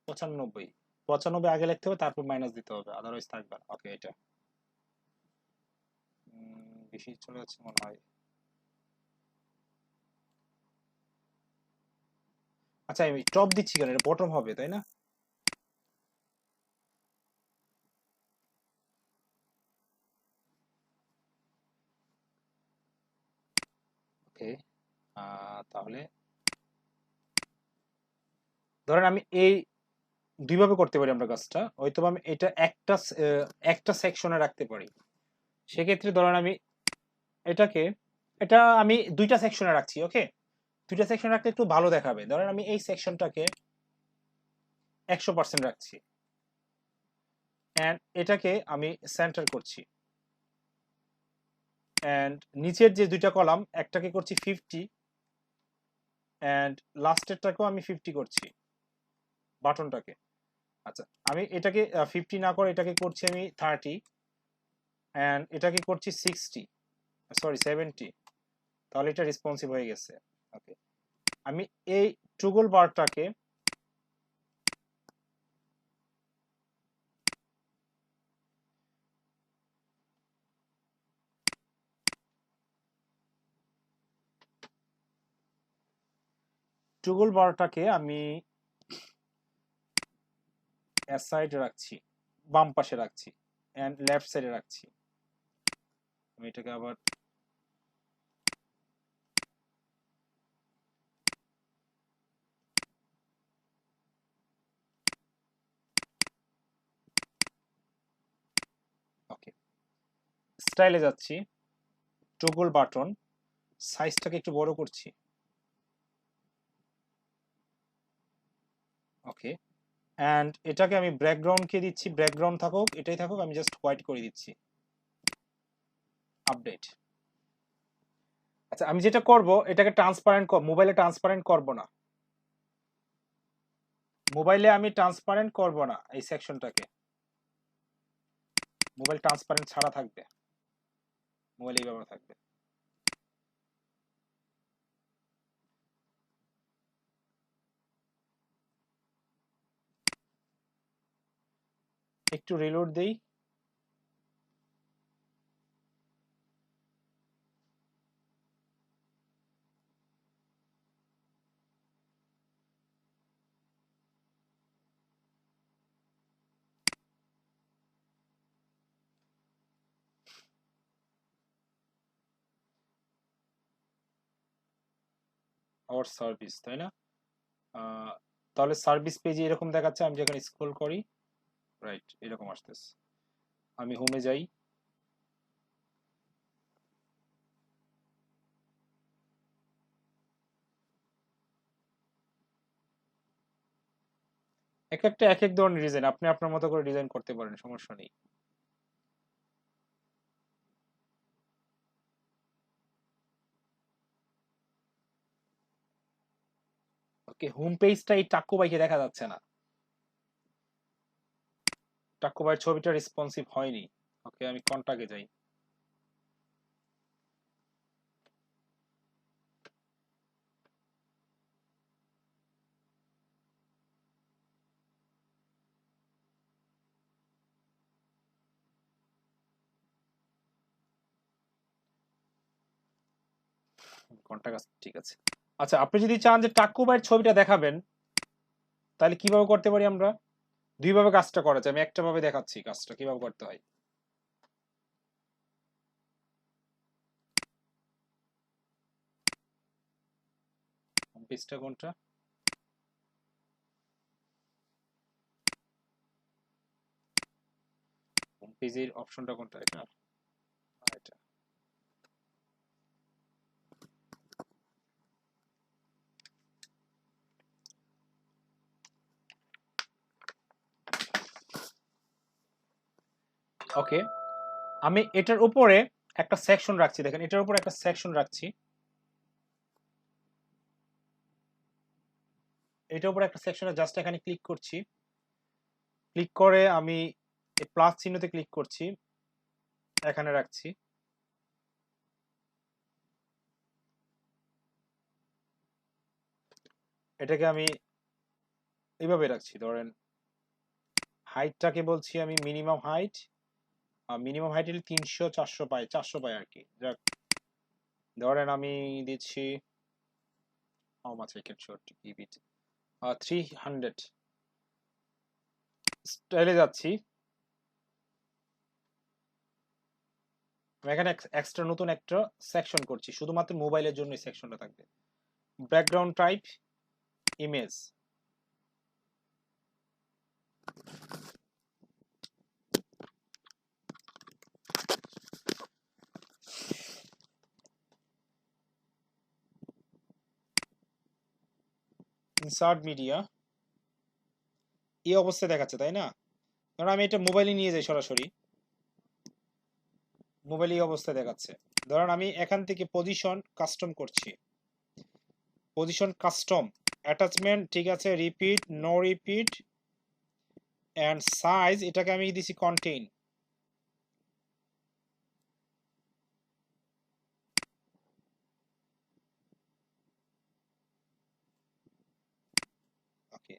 95। 95 আগে লিখতে হবে, তারপর মাইনাস দিতে হবে, আদারওয়াইজ থাকবে না। ওকে, এটা বেশি চলে যাচ্ছে মনে হয়। আচ্ছা, আমি টপ দিচ্ছি কেন, এটা বটম হবে তাই না? ওকে, তাহলে ধরেন আমি এই দুইভাবে করতে পারি আমরা কাজটা। হয়তো আমি এটা একটা সেকশনে রাখতে পারি। সেক্ষেত্রে ধরেন আমি এটা আমি দুইটা সেকশনে রাখছি। ওকে, দুইটা সেকশনে রাখলে একটু ভালো দেখাবে। ধরেন আমি এই সেকশনটাকে 100% রাখছি, এন্ড এটাকে আমি সেন্টার করছি, এন্ড নিচের যে দুইটা কলাম একটাকে করছি 50, এন্ড লাস্টেরটাকেও আমি 50 করছি, বাটনটাকে। আচ্ছা, আমি এটাকে 50 না করে এটাকে করছি আমি 30, এন্ড এটাকে করছি 70। তাহলে এটা রেসপন্সিভ হয়ে গেছে। ওকে, আমি এই টুগল বারটাকে আমি সাইডে রাখছি, বাম পাশে রাখছি, এন্ড লেফট সাইডে রাখছি। আমি এটাকে আবার স্টাইলে যাচ্ছি, টগল বাটন, সাইজটাকে একটু বড় করছি। ওকে, অ্যান্ড এটাকে আমি ব্যাকগ্রাউন্ডকে দিচ্ছি, ব্যাকগ্রাউন্ড থাকুক, এটাই থাকুক, আমি জাস্ট হোয়াইট করে দিচ্ছি। আপডেট। আচ্ছা, আমি যেটা করব এটাকে ট্রান্সপারেন্ট মোবাইলে ট্রান্সপারেন্ট করব না, মোবাইলে আমি ট্রান্সপারেন্ট করব না। এই সেকশনটাকে মোবাইল ট্রান্সপারেন্ট ছাড়া থাকবে, মোবাইল এইভাবে থাকবে। একটু রিলোড দেই। আওয়ার সার্ভিস, তাই না? তাহলে সার্ভিস পেজে এরকম দেখাচ্ছে। আমি যখন স্ক্রল করি, রাইট, এরকম আসতেছে। আমি হোমে যাই, এক একটা এক এক ধরনের ডিজাইন, আপনি আপনার মতো করে ডিজাইন করতে পারেন, সমস্যা নেই। ওকে, হোম পেজটা এই টাক্কু বাইকে দেখা যাচ্ছে না, টাক্কু বাইয়ের ছবিটা রেসপন্সিভ হয়নি। ওকে, আমি কন্টাক্টে যাই। কন্টাক্ট, ঠিক আছে। আচ্ছা, আপনি যদি চান যে টাক্কু বাইয়ের ছবিটা দেখাবেন, তাহলে কিভাবে করতে পারি আমরা? দুইভাবে কাজটা করা যায়, আমি একটা ভাবে দেখাচ্ছি কাজটা কিভাবে করতে হয়। হোম পেজটা কোনটা? হোম পেজের অপশনটা কোনটা? এটা, এটা। ওকে, আমি এটার উপরে একটা সেকশন রাখছি, দেখেন এটার উপরে একটা সেকশন রাখছি, এটার উপরে একটা সেকশনে জাস্ট এখানে ক্লিক করছি, ক্লিক করে আমি এই প্লাস চিহ্নতে ক্লিক করছি, এখানে রাখছি। এটাকে আমি এইভাবে রাখছি, ধরেন হাইটটাকে বলছি আমি মিনিমাম হাইট, মিনিমাম হাইট হলে 300 400 পাই, 400 পাই আর কি। যাক, ধরেন আমি দিচ্ছি how much I can show to give it 300। স্টাইলে যাচ্ছি, আমি এখানে এক্সট্রা নতুন একটা সেকশন করছি, শুধুমাত্র মোবাইলের জন্য এই সেকশনটা থাকবে। Background type image, insert media, এই অবস্থায় দেখাচ্ছে, তাই না? কারণ আমি এটা মোবাইলে নিয়ে যাই সরাসরি, মোবাইলে এই অবস্থায় দেখাচ্ছে। ধরেন আমি এখান থেকে পজিশন কাস্টম করছি, পজিশন কাস্টম, অ্যাটাচমেন্ট, ঠিক আছে, repeat, no repeat, and size এটাকে আমি দিছি কন্টেইন। ওকে,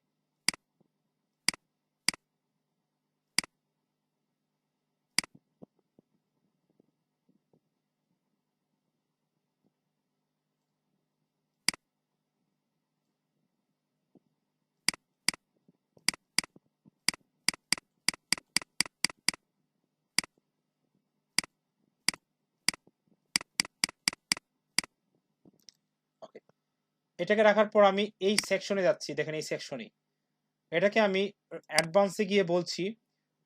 ওকে, এটাকে রাখার পর আমি এই সেকশনে যাচ্ছি, দেখেন এই সেকশনে এটাকে আমি অ্যাডভান্সে গিয়ে বলছি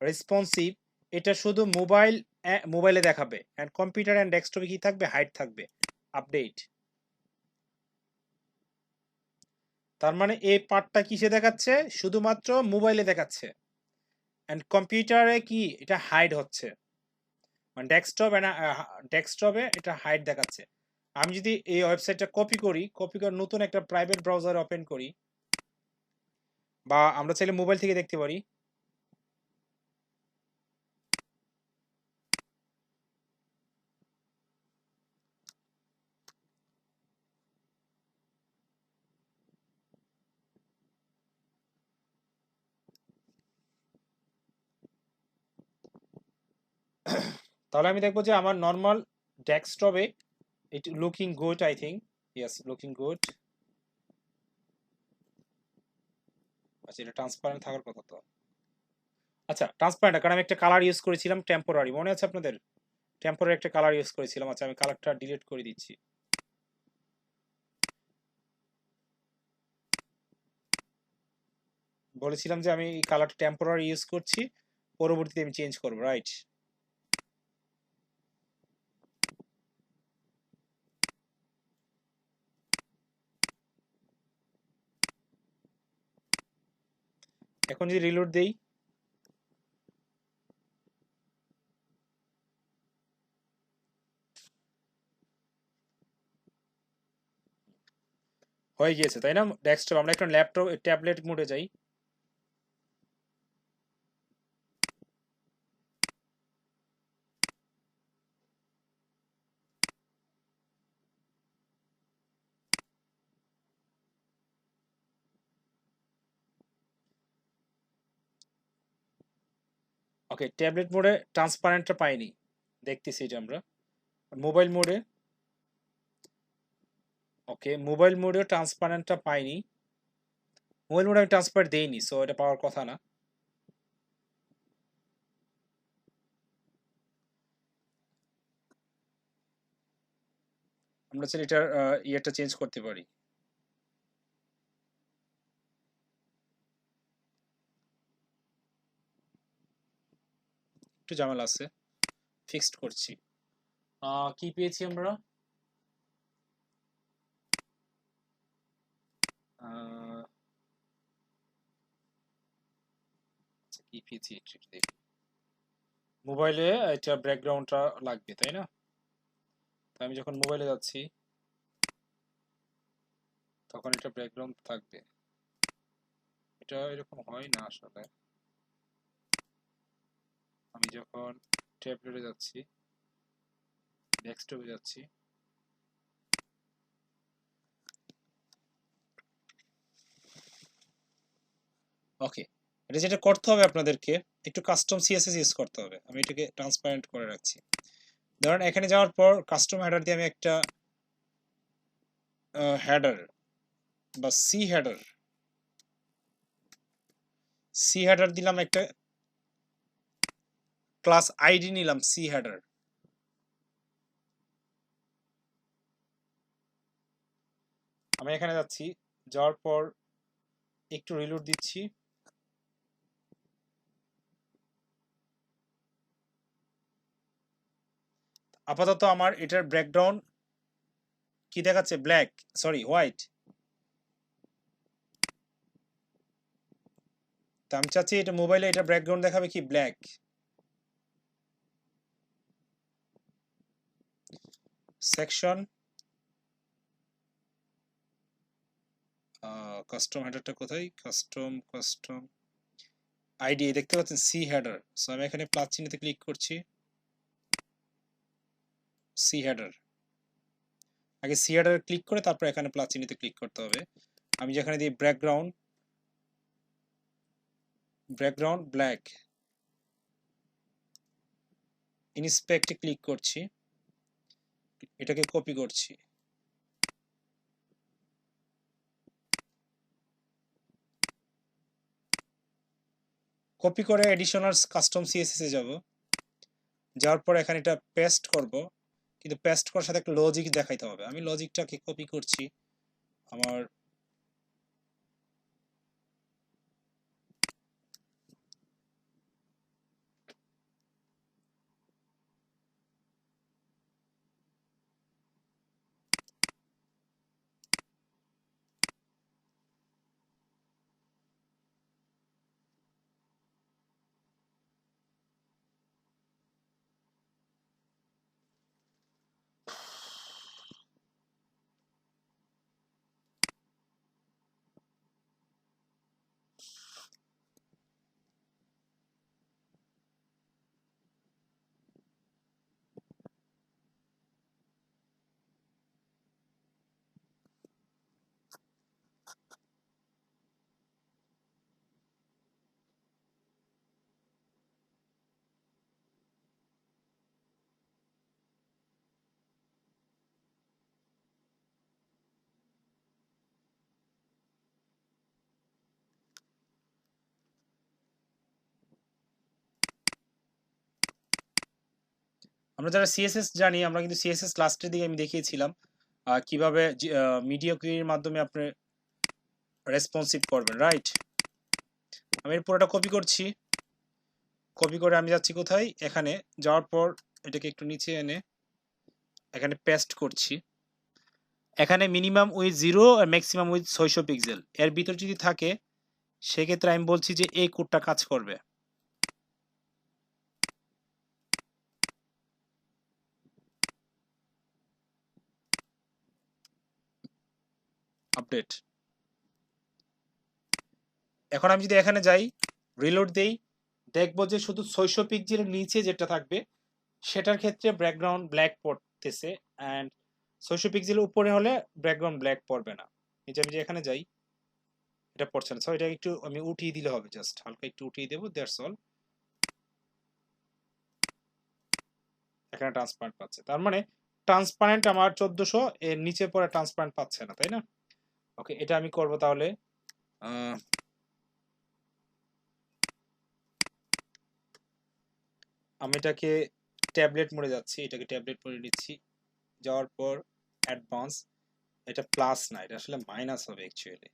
রেসপন্সিভ, এটা শুধু মোবাইল মোবাইলে দেখাবে, অ্যান্ড কম্পিউটার অ্যান্ড ডেস্কটপে কি থাকবে, হাইড থাকবে, আপডেট। তার মানে এই পার্টটা কিসে দেখাচ্ছে, শুধুমাত্র মোবাইলে দেখাচ্ছে, অ্যান্ড কম্পিউটারে কি এটা হাইড হচ্ছে, মানে ডেস্কটপে এটা হাইড দেখাচ্ছে। আমি যদি এই ওয়েবসাইটটা কপি করে নতুন একটা প্রাইভেট ব্রাউজার ওপেন করি, বা আমরা চাইলে মোবাইল থেকে দেখতে পারি, তাহলে আমি দেখবো যে আমার নর্মাল ডেস্কটপে it looking good, I think, yes looking good. আচ্ছা, এটা ট্রান্সপারেন্ট থাকার কথা তো। আচ্ছা, ট্রান্সপারেন্ট, কারণ আমি একটা কালার ইউজ করেছিলাম টেম্পোরারি, মনে আছে আপনাদের? টেম্পোরারি একটা কালার ইউজ করেছিলাম। আচ্ছা, আমি কালারটা ডিলিট করে দিচ্ছি। বলেছিলাম যে আমি এই কালারটা টেম্পোরারি ইউজ করছি, পরবর্তীতে আমি চেঞ্জ করবো, রাইট? এখন যদি রিলোড দেই, হয়ে গিয়েছে, তাই না? ডেস্কটপ, আমরা এখন ল্যাপটপ ট্যাবলেট মোডে যাই। ওকে, ট্যাবলেট মোডে ট্রান্সপারেন্টটা পাইনি, দেখতেছি এটা আমরা। মোবাইল মোডে, ওকে মোবাইল মোডে ট্রান্সপারেন্টটা পাইনি, মোবাইল মোডে আমি ট্রান্সপারেন্ট দেইনি, সো এটা পাওয়ার কথা না। আমরা চাইলে এটার ইয়েটা চেঞ্জ করতে পারি। একটু ঝামেলা আছে, ফিক্সড করছি। কি পেয়েছি আমরা? কি পেয়েছি একটু দেখি। মোবাইলে এটা ব্যাকগ্রাউন্ডটা লাগবে, তাই না? তো আমি যখন মোবাইলে যাচ্ছি তখন এটা ব্যাকগ্রাউন্ড থাকবে। এটা এরকম হয় না আসলে। আমি যখন ট্যাবলেটে যাচ্ছি, ডেস্কটপে যাচ্ছি, ওকে, এটা যেটা করতে হবে আপনাদেরকে, একটু কাস্টম সিএসএস ইউজ করতে হবে। আমি এটাকে ট্রান্সপারেন্ট করে রাখছি। ধরেন এখানে যাওয়ার পর কাস্টম হেডার দিয়ে আমি একটা হেডার বা সি হেডার দিলাম, একটা ক্লাস আইডি নিলাম সি হেডার। আমি এখানে যাচ্ছি, যাওয়ার পর একটু রিলোড দিচ্ছি। আপাতত আমার এটার ব্যাকগ্রাউন্ড কি দেখাচ্ছে, ব্ল্যাক, সরি হোয়াইট। তো আমি চাচ্ছি এটা মোবাইলে এটা ব্যাকগ্রাউন্ড দেখাবে কি, ব্ল্যাক। সেকশন, কাস্টম হেডারটা কোথায়, কাস্টম আইডি দেখতে পাচ্ছেন, সি হেডার। সো আমি এখানে প্লাস চিহ্নতে ক্লিক করছি, সি হেডার। আগে সি হেডার ক্লিক করে তারপর এখানে প্লাস চিহ্নতে ক্লিক করতে হবে। আমি যেখানে দিই ব্যাকগ্রাউন্ড ব্ল্যাক, ইনস্পেক্টে ক্লিক করছি, এটাকে কপি করছি, কপি করে এডিশনাল কাস্টম সিএসএস এ যাব। যাওয়ার পর এখানে এটা পেস্ট করব, কিন্তু পেস্ট করার সাথে একটা লজিক দেখাইতে হবে। আমি লজিকটাকে কপি করছি আমার আমরা যারা সিএসএস জানি আমরা কিন্তু সিএসএস লাস্টের দিকে আমি দেখিয়েছিলাম কিভাবে মিডিয়া কুইরির মাধ্যমে আপনি রেসপন্সিভ করবেন, রাইট? আমি এর পুরোটা কপি করছি, কপি করে আমি যাচ্ছি কোথায়, এখানে যাওয়ার পর এটাকে একটু নিচে এনে এখানে পেস্ট করছি। এখানে মিনিমাম উইথ 0 আর ম্যাক্সিমাম উইথ 600 পিক্সেল এর ভিতর যদি থাকে সেক্ষেত্রে আমি বলছি যে এই কোডটা কাজ করবে। আপডেট। এখন আমি যদি এখানে যাই রিলোড দেই, দেখবো যে শুধু 600 পিক্সেলের নিচে যেটা থাকবে সেটার ক্ষেত্রে ব্যাকগ্রাউন্ড ব্ল্যাক পড়তেছে, অ্যান্ড 600 পিক্সেলের উপরে হলে ব্যাকগ্রাউন্ড ব্ল্যাক পড়বে না। এই যে আমি যে এখানে যাই এটা পড়ছে না, সো এটা একটু আমি উঠিয়ে দিলে হবে, জাস্ট হালকা একটু উঠিয়ে দেবো, দ্যাটস অল। এখানে ট্রান্সপারেন্ট পাচ্ছে, তার মানে ট্রান্সপারেন্ট আমার 1400 এর নিচে পরে ট্রান্সপারেন্ট পাচ্ছে না, তাই না? ওকে, এটা আমি করব তাহলে। আমি এটাকে ট্যাবলেট মোডে যাচ্ছি, এটাকে ট্যাবলেট মোডে নিচ্ছি, যাওয়ার পর অ্যাডভান্স, এটা প্লাস না, এটা আসলে মাইনাস হবে অ্যাকচুয়ালি।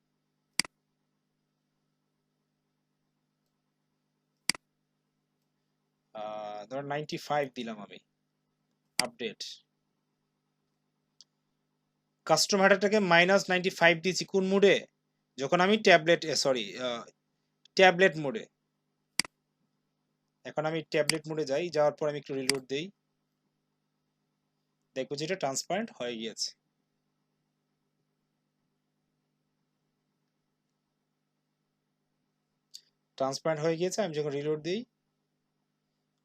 ধর 95 দিলাম আমি, আপডেট। কাস্টম হেডারটাকে -95 দিয়েছি কোন মোডে? যখন আমি ট্যাবলেট মোডে। এখন আমি ট্যাবলেট মোডে যাই, যাওয়ার পর আমি একটু রিলোড দেই, দেখবো যে এটা ট্রান্সপারেন্ট হয়ে গিয়েছে। ট্রান্সপারেন্ট হয়ে গিয়েছে, আমি যখন রিলোড দিই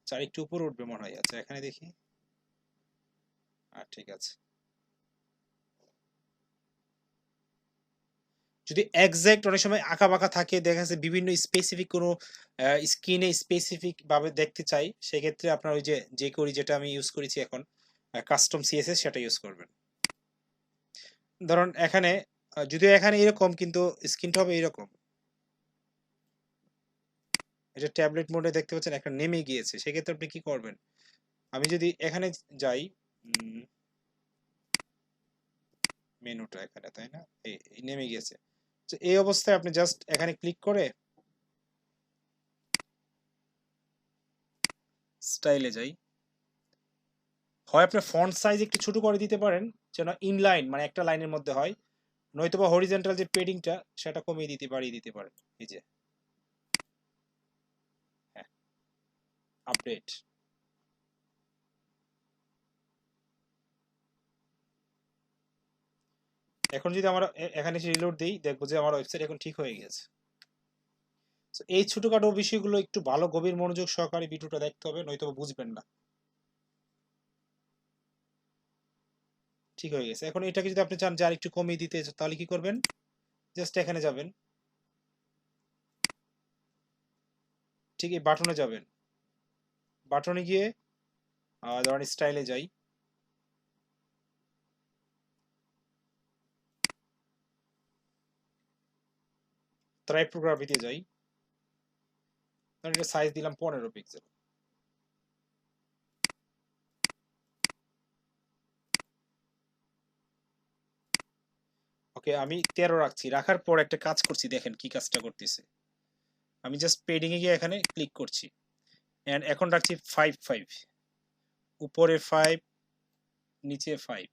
চার একটু উপর উঠবে মনে হয়। আচ্ছা এখানে দেখি, ঠিক আছে। যদি এক্সাক্ট অনেক সময় আঁকা বাঁকা থাকে, দেখা যাচ্ছে বিভিন্ন স্পেসিফিক কোনো স্ক্রিনে স্পেসিফিক ভাবে দেখতে চাই, সেক্ষেত্রে আপনার ওই যে করি যেটা আমি ইউজ করেছি এখন কাস্টম সিএসএস, সেটা ইউজ করবেন। ধরুন এখানে যদিও এখানে এরকম, কিন্তু স্ক্রিনটা হবে এরকম। এটা ট্যাবলেট মোডে দেখতে পাচ্ছেন একটা নেমে গিয়েছে, সেক্ষেত্রে আপনি কি করবেন? আমি যদি এখানে যাই মেনুটা এখানে, তাই না, এই নেমে গিয়েছে। তো এই অবস্থায় আপনি জাস্ট এখানে ক্লিক করে স্টাইলে যাই, হয় আপনি ফন্ট সাইজ একটু ছোট করে দিতে পারেন যেন ইনলাইন মানে একটা লাইনের মধ্যে হয়, নয়তোবা হরিজন্টাল যে পেডিংটা সেটা কমিয়ে দিতে বাড়িয়ে দিতে পারেন। এই যে হ্যাঁ, আপডেট। এখন যদি আমরা এখানে এসে রিলোড দিই, দেখবো যে আমার ওয়েবসাইট এখন ঠিক হয়ে গেছে। এই ছোটখাটো বিষয়গুলো একটু ভালো গভীর মনোযোগ সহকারে ভিডিওটা দেখতে হবে, নয়তো বুঝবেন না। ঠিক হয়ে গেছে। এখন এটাকে যদি আপনি চান যে আরেকটু কমিয়ে দিতে, তাহলে কি করবেন? জাস্ট এখানে যাবেন, ঠিক এই বাটনে যাবেন, বাটনে গিয়ে ধরেন স্টাইলে যাই, টাইপোগ্রাফিতে যাই, ধরেন এটা সাইজ দিলাম 15 পিক্সেল। ওকে, আমি 13 রাখছি, রাখার পর একটা কাজ করছি, দেখেন কি কাজটা করতেছে। আমি জাস্ট পেডিং এ গিয়ে এখানে ক্লিক করছি, এন্ড এখন রাখছি 5 উপরে 5, নিচে 5,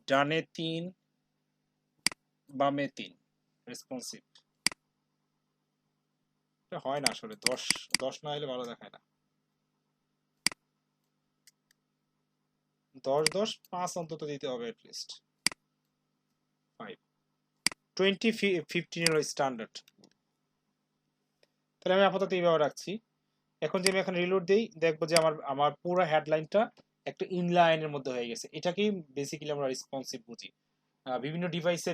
ডানে 3, বামে 3, রেসপন্সিভ। এটা হয় না আসলে, 10 না হলে ভালো দেখায় না। 10 5 অন্তত দিতে হবে অ্যাটলিস্ট। 5 20 15 হলো স্ট্যান্ডার্ড। তাহলে আমি আপাতত এইভাবে রাখছি। এখন যে আমি এখানে রিলোড দেই, দেখবো যে আমার পুরো হেডলাইনটা একটা ইনলাইনের মধ্যে হয়ে গেছে। এটাকেই বেসিক্যালি আমরা রেসপন্সিভ বুঝি। বিভিন্ন ডিভাইসে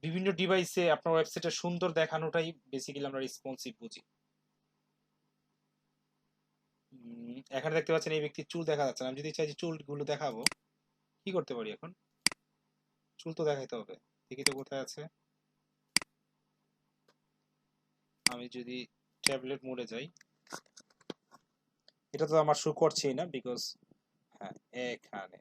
বিভিন্ন ডিভাইসে আপনার ওয়েবসাইটে সুন্দর দেখানোটাই বেসিক্যালি আমরা রেসপন্সিভ বুঝি। এখানে দেখতে পাচ্ছেন এই ব্যক্তির চুল দেখা যাচ্ছে না, আমি যদি চাই যে চুলগুলো দেখাবো, কি করতে পারি? এখন চুল তো দেখাইতে হবে, দেখি তো কোথায় আছে। আমি যদি ট্যাবলেট মোডে যাই, এটা তো আমার শো করছেই না বিকজ হ্যাঁ এখানে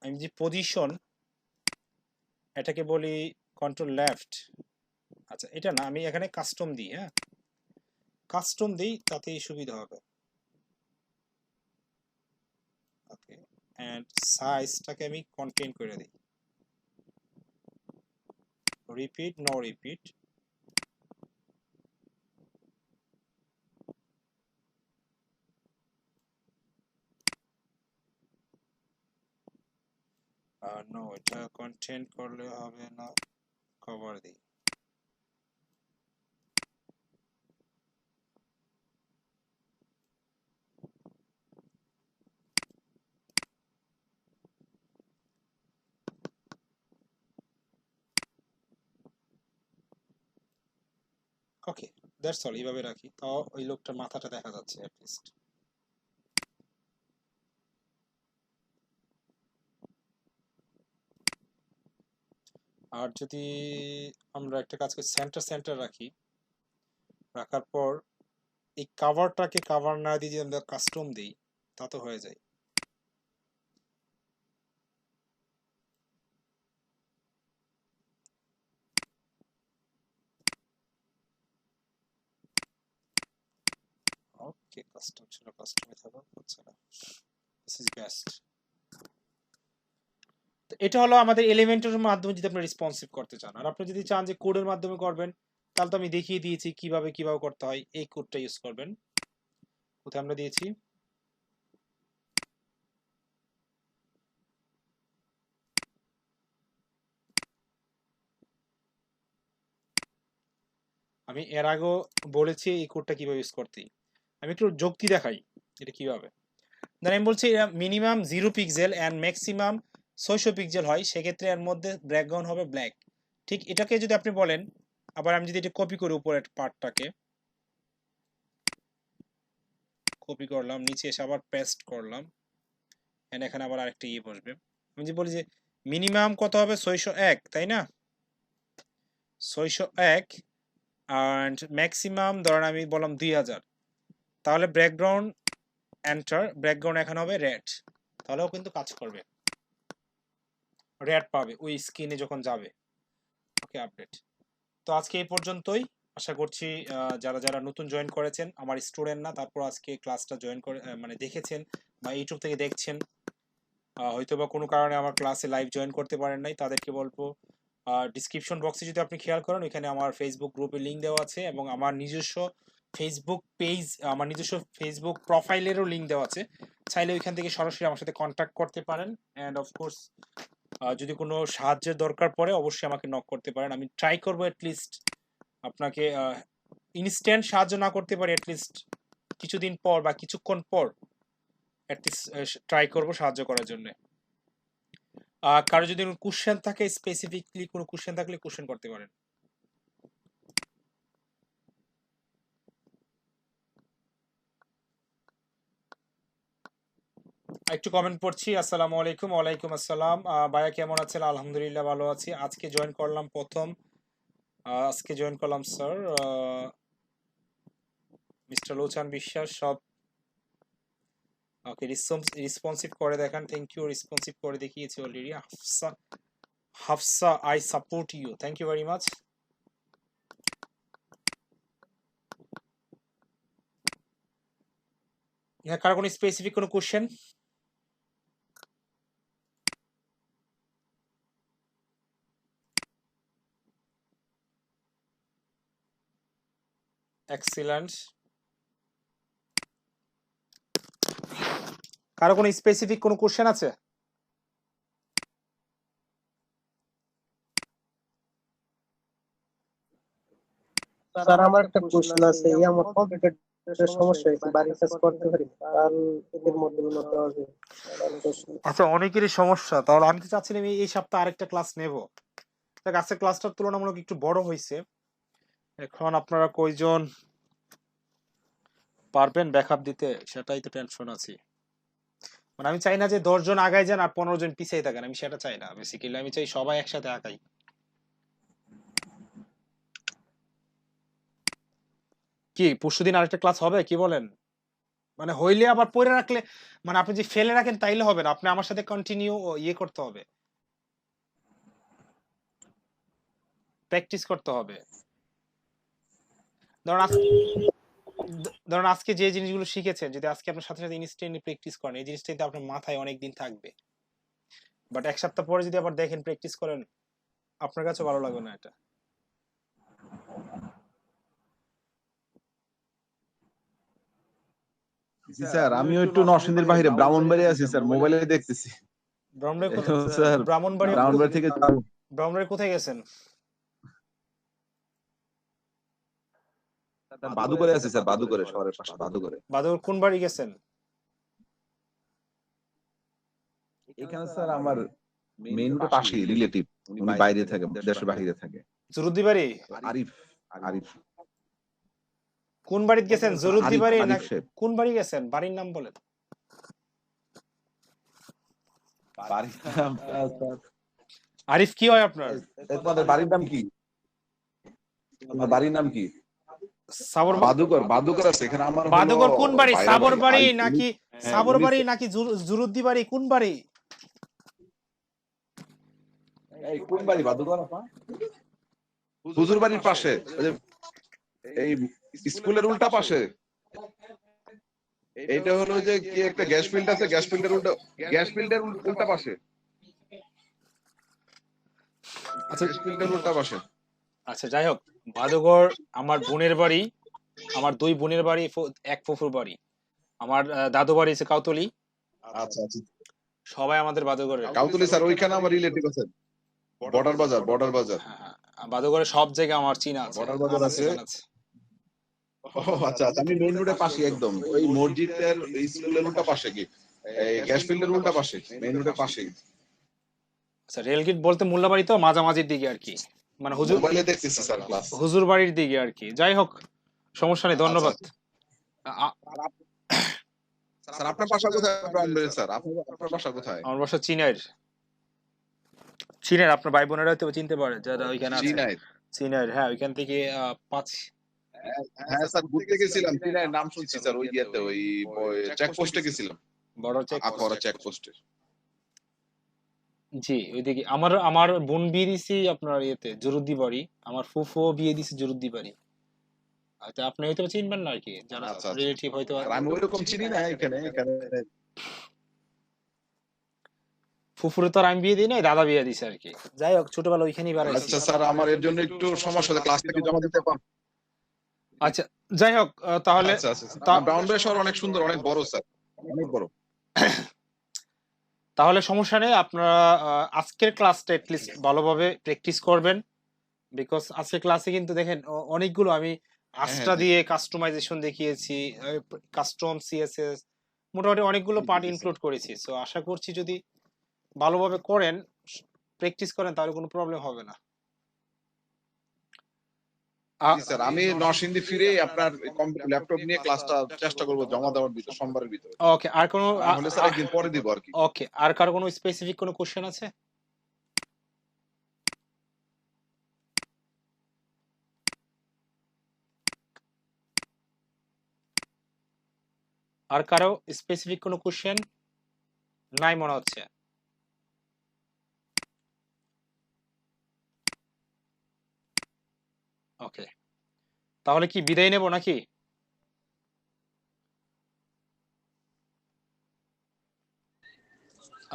আমি যে পজিশন এটাকে বলি কন্ট্রোল লেফট। আচ্ছা এটা না, আমি এখানে কাস্টম দিই, হ্যাঁ কাস্টম দিই, তাতেই সুবিধা হবে। ওকে, এন্ড সাইজটাকে আমি কন্টেইন করে দিই, রিপিট নো রিপিট। নো, এটা কন্টেন্ট করলে হবে না, কভার দিই। ওকে, দ্যাটস অল, এইভাবে রাখি, তাও ওই লোকটার মাথাটা দেখা যাচ্ছে অ্যাট লিস্ট। আর যদি আমরা একটা কাজ করি, সেন্টার সেন্টার রাখি, রাখার পর এই কাভারটাকে কাভার না দিয়ে যদি আমরা কাস্টম দিই তা তো হয়ে যায়। ওকে, কাস্টম ছিল, কাস্টমে থাকা হচ্ছে না, দিস ইজ বেস্ট। এটা হলো আমাদের এলিমেন্টের মাধ্যমে যদি আপনি রেসপন্সিভ করতে চান। আর আপনি যদি চান যে কোডের মাধ্যমে করবেন, তাহলে তো আমি দেখিয়ে দিয়েছি কিভাবে কিভাবে করতে হয়। এই কোডটা ইউজ করবেন, কোথায় আমরা দিয়েছি, আমি এর আগেও বলেছি এই কোডটা কিভাবে ইউজ করতে। আমি একটু যুক্তি দেখাই এটা কিভাবে। ধরেন আমি বলছি minimum 0 pixel and maximum 600 pixel হয়, সেক্ষেত্রে এর মধ্যে ব্যাকগ্রাউন্ড হবে ব্ল্যাক। ঠিক এটাকে যদি আপনি বলেন, আবার আমি যদি এটা কপি করি, উপরের পার্টটাকে কপি করলাম, নিচে এসে আবার পেস্ট করলাম, এন্ড এখানে আবার আরেকটা ইয়ে বসবে। আমি যে বলি যে মিনিমাম কত হবে, 601, তাই না, 601, অ্যান্ড ম্যাক্সিমাম ধরেন আমি বললাম 2000, তাহলে ব্যাকগ্রাউন্ড এন্টার, ব্যাকগ্রাউন্ড এখানে হবে রেড, তাহলেও কিন্তু কাজ করবে, রেড পাবে ওই স্ক্রিনে যখন যাবে। ওকে, আপডেট। তো আজকে এই পর্যন্তই, আশা করছি যারা যারা নতুন জয়েন করেছেন, আমার স্টুডেন্ট না, তারপর আজকে ক্লাসটা জয়েন করে মানে দেখেছেন বা ইউটিউব থেকে দেখছেন, হয়তো বা কোনো কারণে আমার ক্লাসে লাইভ জয়েন করতে পারেন নাই, তাদেরকে বলবো ডিসক্রিপশন বক্সে যদি আপনি খেয়াল করেন, ওইখানে আমার ফেসবুক গ্রুপের লিঙ্ক দেওয়া আছে, এবং আমার নিজস্ব ফেসবুক পেজ, আমার নিজস্ব ফেসবুক প্রোফাইলেরও লিঙ্ক দেওয়া আছে, চাইলে ওইখান থেকে সরাসরি আমার সাথে কন্ট্যাক্ট করতে পারেন। অ্যান্ড অফকোর্স যদি কোনো সাহায্যের দরকার পড়ে অবশ্যই আমাকে নক করতে পারেন, আমি ট্রাই করবো অ্যাটলিস্ট আপনাকে ইনস্ট্যান্ট সাহায্য না করতে পারি, অ্যাটলিস্ট কিছুদিন পর বা কিছুক্ষণ পর অ্যাটলিস্ট ট্রাই করবো সাহায্য করার জন্য। কারো যদি কোনো কোশ্চেন থাকে, স্পেসিফিকলি কোনো কোশ্চেন থাকলে কোশ্চেন করতে পারেন। একটু কমেন্ট পড়ছি। আসসালামু আলাইকুম। ওয়ালাইকুম আসসালাম। ভাইয়া কেমন আছেন? আলহামদুলিল্লাহ ভালো আছি। আজকে জয়েন করলাম প্রথম, আজকে জয়েন করলাম স্যার। মিস্টার লোচান বিশ্বাস সব ওকে, রেসপন্সিভ করে দেখান। থ্যাংক ইউ, রেসপন্সিভ করে দেখিয়েছি already. Hafsa, Hafsa I support you, thank you very much. কারো কোনো স্পেসিফিক কোনো কোশ্চেন? এক্সিলেন্ট। কারো কোনো স্পেসিফিক কোনো কোশ্চেন আছে? স্যার আমার একটা কোশ্চেন আছে, এই আমার কম্পিউটার সমস্যা হয়েছে, বাড়ির কাজ করতে পারি না, কাল এদের মধ্যে মধ্যে হবে। আচ্ছা, অনেকেরই সমস্যা। তাহলে আমি তো চাচ্ছিলাম এই সপ্তাহে আরেকটা ক্লাস নেব। দেখ, আজকে ক্লাসটা তুলনামূলক একটু বড় হয়েছে। এখন আপনারা কয়জন পারবেন ব্যাকআপ দিতে, সেটাই তো টেনশন আছে। মানে আমি চাই না যে 10 জন আগায় যান আর 15 জন পিছিয়ে থাকেন, আমি সেটা চাই না। বেসিক্যালি আমি চাই সবাই একসাথে আগাই। কি পরশুদিন আরেকটা ক্লাস হবে কি বলেন? মানে হইলে আবার পড়ে রাখলে মানে আপনি যে ফেলে রাখেন তাইলে হবে না, আপনি আমার সাথে কন্টিনিউ ইয়ে করতে হবে, প্র্যাকটিস করতে হবে। ধরুন ধরুন আজকে যে জিনিসগুলো শিখেছেন যদি আজকে আপনার সাথে সাথে ইনস্ট্যান্টলি প্র্যাকটিস করেন এই জিনিসটা কিন্তু আপনার মাথায় অনেক দিন থাকবে, বাট এক সপ্তাহ পরে যদি আবার দেখেন প্র্যাকটিস করেন আপনার কাছে ভালো লাগবে না এটা। জি স্যার, আমিও একটু নরসিংদীর বাইরে ব্রাহ্মণবাড়ি আছি স্যার, মোবাইলে দেখতেছি। ব্রাহ্মণবাড়ি তো স্যার ব্রাহ্মণবাড়ি থেকে ব্রাহ্মণবাড়ি কোথায় গেছেন? বাদুকরে আছি স্যার, বাদুকরে শহরের পাশে বাদুকরে। বাদুর কোন বাড়ি গেছেন? এখানে স্যার আমার মেইন রোডের পাশে রিলেটিভ, উনি বাইরে থাকে, দেশের বাইরে থাকে। জরুদ্দি বাড়ি? আরিফ, আরিফ। কোন বাড়িতে গেছেন? জরুদ্দি বাড়ি না আরিফ সাহেব। কোন বাড়ি গেছেন? বাড়ির নাম বলেন। বাড়ির নাম স্যার, আরিফ কি হয় আপনার? তোমাদের বাড়ির নাম কি? আমার বাড়ির নাম কি? সাবর বাদুকর, বাদুকর আছে এখানে আমার। বাদুকর কোন বাড়ি? সাবর বাড়ি নাকি হ্যাঁ, সাবর বাড়ি নাকি জুরুদ্দি বাড়ি কোন বাড়ি? এই কোন বাড়ি বাদুকর আপনার? হুজুর বাড়ির পাশে, ওই যে এই স্কুলের উল্টা পাশে। এইটা হলো যে কি একটা গ্যাস ফিল্ড আছে, গ্যাস ফিল্ডের উল্টা পাশে। আচ্ছা গ্যাস ফিল্ডের উল্টা পাশে। আচ্ছা যাই হোক, বাদুগর আমার বোনের বাড়ি, আমার দুই বোনের বাড়ি, এক ফুফুর বাড়ি। আমার দাদু বাড়ি হচ্ছে কাউতলি। আচ্ছা আচ্ছা, সবাই আমাদের বাদুগরের। কাউতলি স্যার, ওইখানে আমার রিলেটিভ আছে। বর্ডার বাজার, বর্ডার বাজার। হ্যাঁ, বাদুগরের সব জায়গায় আমার চিনা আছে। বর্ডার বাজার আছে। ও আচ্ছা আচ্ছা, আমি মেইন রোডের পাশে একদম, ওই মসজিদের স্কুলের উল্টা পাশে, কি এই গ্যাস ফিল্ডের উল্টা পাশে, মেইন রোডের পাশেই। আচ্ছা রেলগেট বলতে মোল্লাবাড়ি তো মাঝামাঝির দিকে আর কি, মানে হুজুর মোবাইলে দেখতেছি স্যার ক্লাস। হুজুর বাড়ির দিকে আর কি। যাই হোক সমস্যা নেই, ধন্যবাদ। স্যার আপনার বাসা কোথায়? স্যার আপনার বাসা কোথায়? আমার বাসা চিনাইর। চিনাইর আপনার ভাই বোনেরা হয়তো চিনতে পারে যারা ওইখানে আছে। চিনাইর, হ্যাঁ ওইখান থেকে 5। হ্যাঁ স্যার, ঘুরতে গেছিলাম চিনাইর, নাম শুনছি স্যার, ওই ইয়েতে ওই চেকপোস্টে গেছিলাম, বর্ডার চেক আখাউড়া চেকপোস্টে। জি ওইদিকে আমার বোন বিয়ে দিছি আপনার ইয়েতে জরুদ্দি বাড়ি, আমার ফুফু বিয়ে দিছি জরুদ্দি বাড়ি। আচ্ছা আপনি হয়তো চিনবেন না আর কি, যারা রিলেটিভ হয়তো। আমি ওইরকম চিনি না এখানে। ফুফুরে তো আর আমি বিয়ে দিই নাই, দাদা বিয়ে দিছে আর কি। যাই হোক ছোটবেলা ওইখানেই বাড়াইছি। আচ্ছা স্যার, আমার এর জন্য একটু সমস্যা হচ্ছে, ক্লাস থেকে জমা দিতে পারবো? আচ্ছা যাই হোক তাহলে ব্রাউনবাড়ি শহর অনেক সুন্দর, অনেক বড় স্যার, অনেক বড়। তাহলে সমস্যা নেই, আপনারা আজকের ক্লাসটা এটলিস্ট ভালোভাবে প্র্যাকটিস করবেন, বিকজ আজকের ক্লাসে কিন্তু দেখেন অনেকগুলো আমি আস্ট্রা দিয়ে কাস্টমাইজেশন দেখিয়েছি, কাস্টম সিএসএস, মোটামুটি অনেকগুলো পার্ট ইনক্লুড করেছি। সো আশা করছি যদি ভালোভাবে করেন, প্র্যাকটিস করেন, তাহলে কোনো প্রবলেম হবে না। স্যার আমি নরসিংদী ফিরে আপনার ল্যাপটপ নিয়ে ক্লাসটা চেষ্টা করব জমা দেওয়ার ভিতরে, সোমবারের ভিতরে। ওকে, আর কোনো তাহলে স্যার একদিন পরে দিব আর কি। ওকে, আর কার কোনো স্পেসিফিক কোনো কোশ্চেন আছে? আর কারো স্পেসিফিক কোনো কোশ্চেন নাই মনে হচ্ছে? ওকে, তাহলে কি বিদায় নেব নাকি?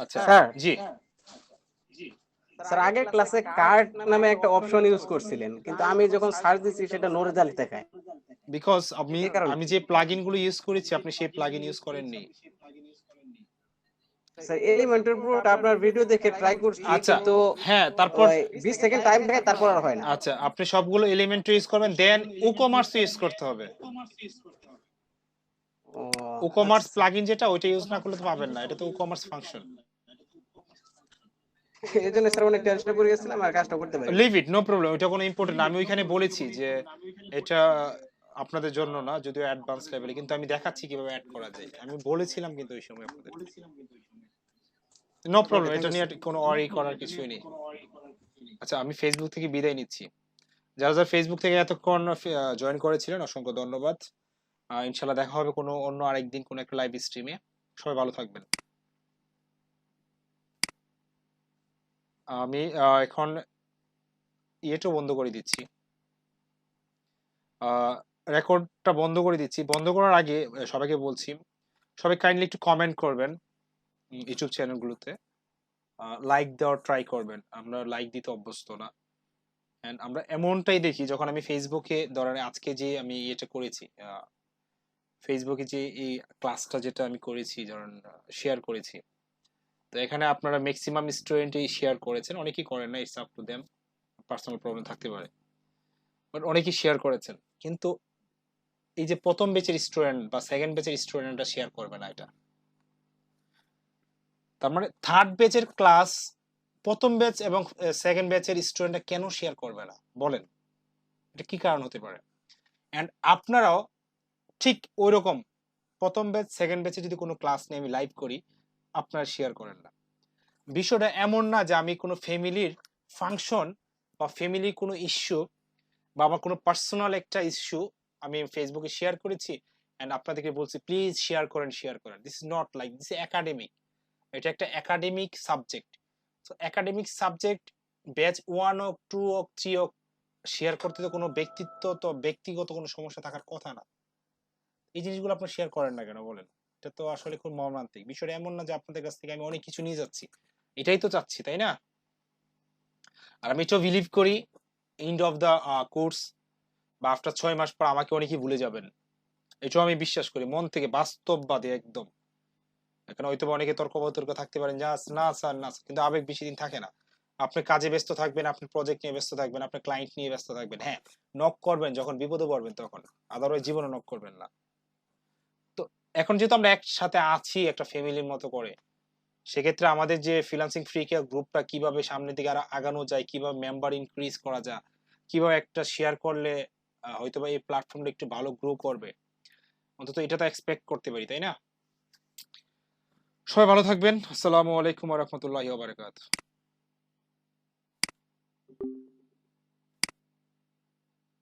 আচ্ছা স্যার, জি স্যার আগের ক্লাসে কার্ড নামে একটা অপশন ইউজ করছিলেন, কিন্তু আমি যখন সার্চ দিচ্ছি সেটা নো রেজাল্ট দেখায়। বিকজ আমি যে প্লাগইন গুলো ইউজ করেছি আপনি সেই প্লাগইন ইউজ করেননি। স্যার এলিমেন্টর প্রোটা আপনার ভিডিও দেখে ট্রাই করছি, আচ্ছা কিন্তু হ্যাঁ, তারপর 20 সেকেন্ড টাইম দেখায়, তারপর আর হয় না। আচ্ছা আপনি সবগুলো এলিমেন্টরি ইউজ করবেন, দেন উকমার্স ইউজ করতে হবে। উকমার্স প্লাগইন যেটা, ওইটা ইউজ না করলে তো পাবেন না, এটা তো উকমার্স ফাংশন। এজন্য স্যার অনেক টেনশনে পড়ে গেছিলাম আর কাজটা করতে পারি। লিভ ইট, নো প্রবলেম, ওটা কোনো ইম্পর্টেন্ট না। আমি ওইখানে বলেছি যে এটা আপনাদের জন্য না, যদিও অ্যাডভান্স লেভেলে, কিন্তু আমি দেখাচ্ছি কিভাবে অ্যাড করা যায়। আমি বলেছিলাম কিন্তু ওই সময় আপনাদের। নো প্রবলেম, এটা নিয়ে কোনো ওয়ারি করার কিছুই নেই। আচ্ছা আমি ফেসবুক থেকে বিদায় নিচ্ছি। যারা যারা ফেসবুক থেকে এতক্ষণ জয়েন করেছিলেন অসংখ্য ধন্যবাদ। ইনশাল্লাহ দেখা হবে কোনো অন্য আরেকদিন কোনো একটা লাইভ স্ট্রিমে। সবাই ভালো থাকবেন। আমি এখন ইয়েটা বন্ধ করে দিচ্ছি, রেকর্ডটা বন্ধ করে দিচ্ছি। বন্ধ করার আগে সবাইকে বলছি, সবাই কাইন্ডলি একটু কমেন্ট করবেন ইউটিউব চ্যানেলগুলোতে, লাইক দেওয়ার ট্রাই করবেন। আমরা লাইক দিতে অভ্যস্ত না। এন্ড আমরা এমনটাই দেখি যখন আমি ফেসবুকে ধরেন আজকে যে আমি ইয়েটা করেছি, ফেসবুকে যে এই ক্লাসটা যেটা আমি করেছি ধরেন শেয়ার করেছি, তো এখানে আপনারা ম্যাক্সিমাম স্টুডেন্টই শেয়ার করেছেন, অনেকেই করেন না, it's up to them, personal problem থাকতে পারে, বাট অনেকেই শেয়ার করেছেন। কিন্তু এই যে প্রথম ব্যাচের স্টুডেন্ট বা সেকেন্ড ব্যাচের স্টুডেন্টরা শেয়ার করবে না, এটা তার মানে থার্ড ব্যাচের ক্লাস প্রথম ব্যাচ এবং সেকেন্ড ব্যাচের স্টুডেন্টরা কেন শেয়ার করবে না বলেন? এটা কি কারণ হতে পারে? এন্ড আপনারাও ঠিক ওই রকম প্রথম ব্যাচ সেকেন্ড ব্যাচে যদি কোনো ক্লাস নিয়ে আমি লাইভ করি, আপনারা শেয়ার করেন না। বিষয়টা এমন না যে আমি কোনো ফ্যামিলির ফাংশন বা ফ্যামিলির কোনো ইস্যু বা আমার কোনো পার্সোনাল একটা ইস্যু আমি ফেসবুকে শেয়ার করেছি এন্ড আপনাদেরকে বলছি প্লিজ শেয়ার করেন, শেয়ার করেন। This is not like, this is academic. এটা একটা একাডেমিক সাবজেক্ট। তো একাডেমিক সাবজেক্ট ব্যাচ 1 হোক 2 হোক 3 হোক, শেয়ার করতে তো কোনো ব্যক্তিগত কোনো সমস্যা থাকার কথা না। এই জিনিসগুলো আপনি শেয়ার করেন না কেন বলেন? এটা তো আসলে খুব মর্মান্তিক। বিষয়টা এমন না যে আপনাদের কাছ থেকে আমি অনেক কিছু নিয়ে যাচ্ছি, এটাই তো চাচ্ছি, তাই না? আর আমি তো বিলিভ করি এন্ড অফ দ্য কোর্স বা আফটার 6 মাস পর আমাকে অনেকেই ভুলে যাবেন। এটাও আমি বিশ্বাস করি মন থেকে, বাস্তববাদী একদম। এখানে হয়তো অনেকে তর্ক বিতর্ক থাকতে পারেন, না স্যার না, কিন্তু আবেগ বেশি দিন থাকে না। আপনি কাজে ব্যস্ত থাকবেন, আপনি প্রজেক্ট নিয়ে ব্যস্ত থাকবেন, আপনি ক্লায়েন্ট নিয়ে ব্যস্ত থাকবেন। হ্যাঁ, নক করবেন যখন বিপদে পড়বেন তখন, আদারওয়াইজ জীবনে নক করবেন না। তো এখন যেহেতু আমরা একসাথে আছি একটা ফ্যামিলির মতো করে, সেক্ষেত্রে আমাদের যে ফ্রিল্যান্সিং ফ্রি কেয়ার গ্রুপটা কিভাবে সামনের দিকে আরো আগানো যায়, কিভাবে মেম্বার ইনক্রিজ করা যায়, কিভাবে একটা শেয়ার করলে হয়তো বা এই প্ল্যাটফর্মটা একটু ভালো গ্রো করবে, অন্তত এটা তো এক্সপেক্ট করতে পারি, তাই না? সবাই ভালো থাকবেন। আসসালামু আলাইকুম ওয়া রাহমাতুল্লাহি ওয়া বারাকাতুহু।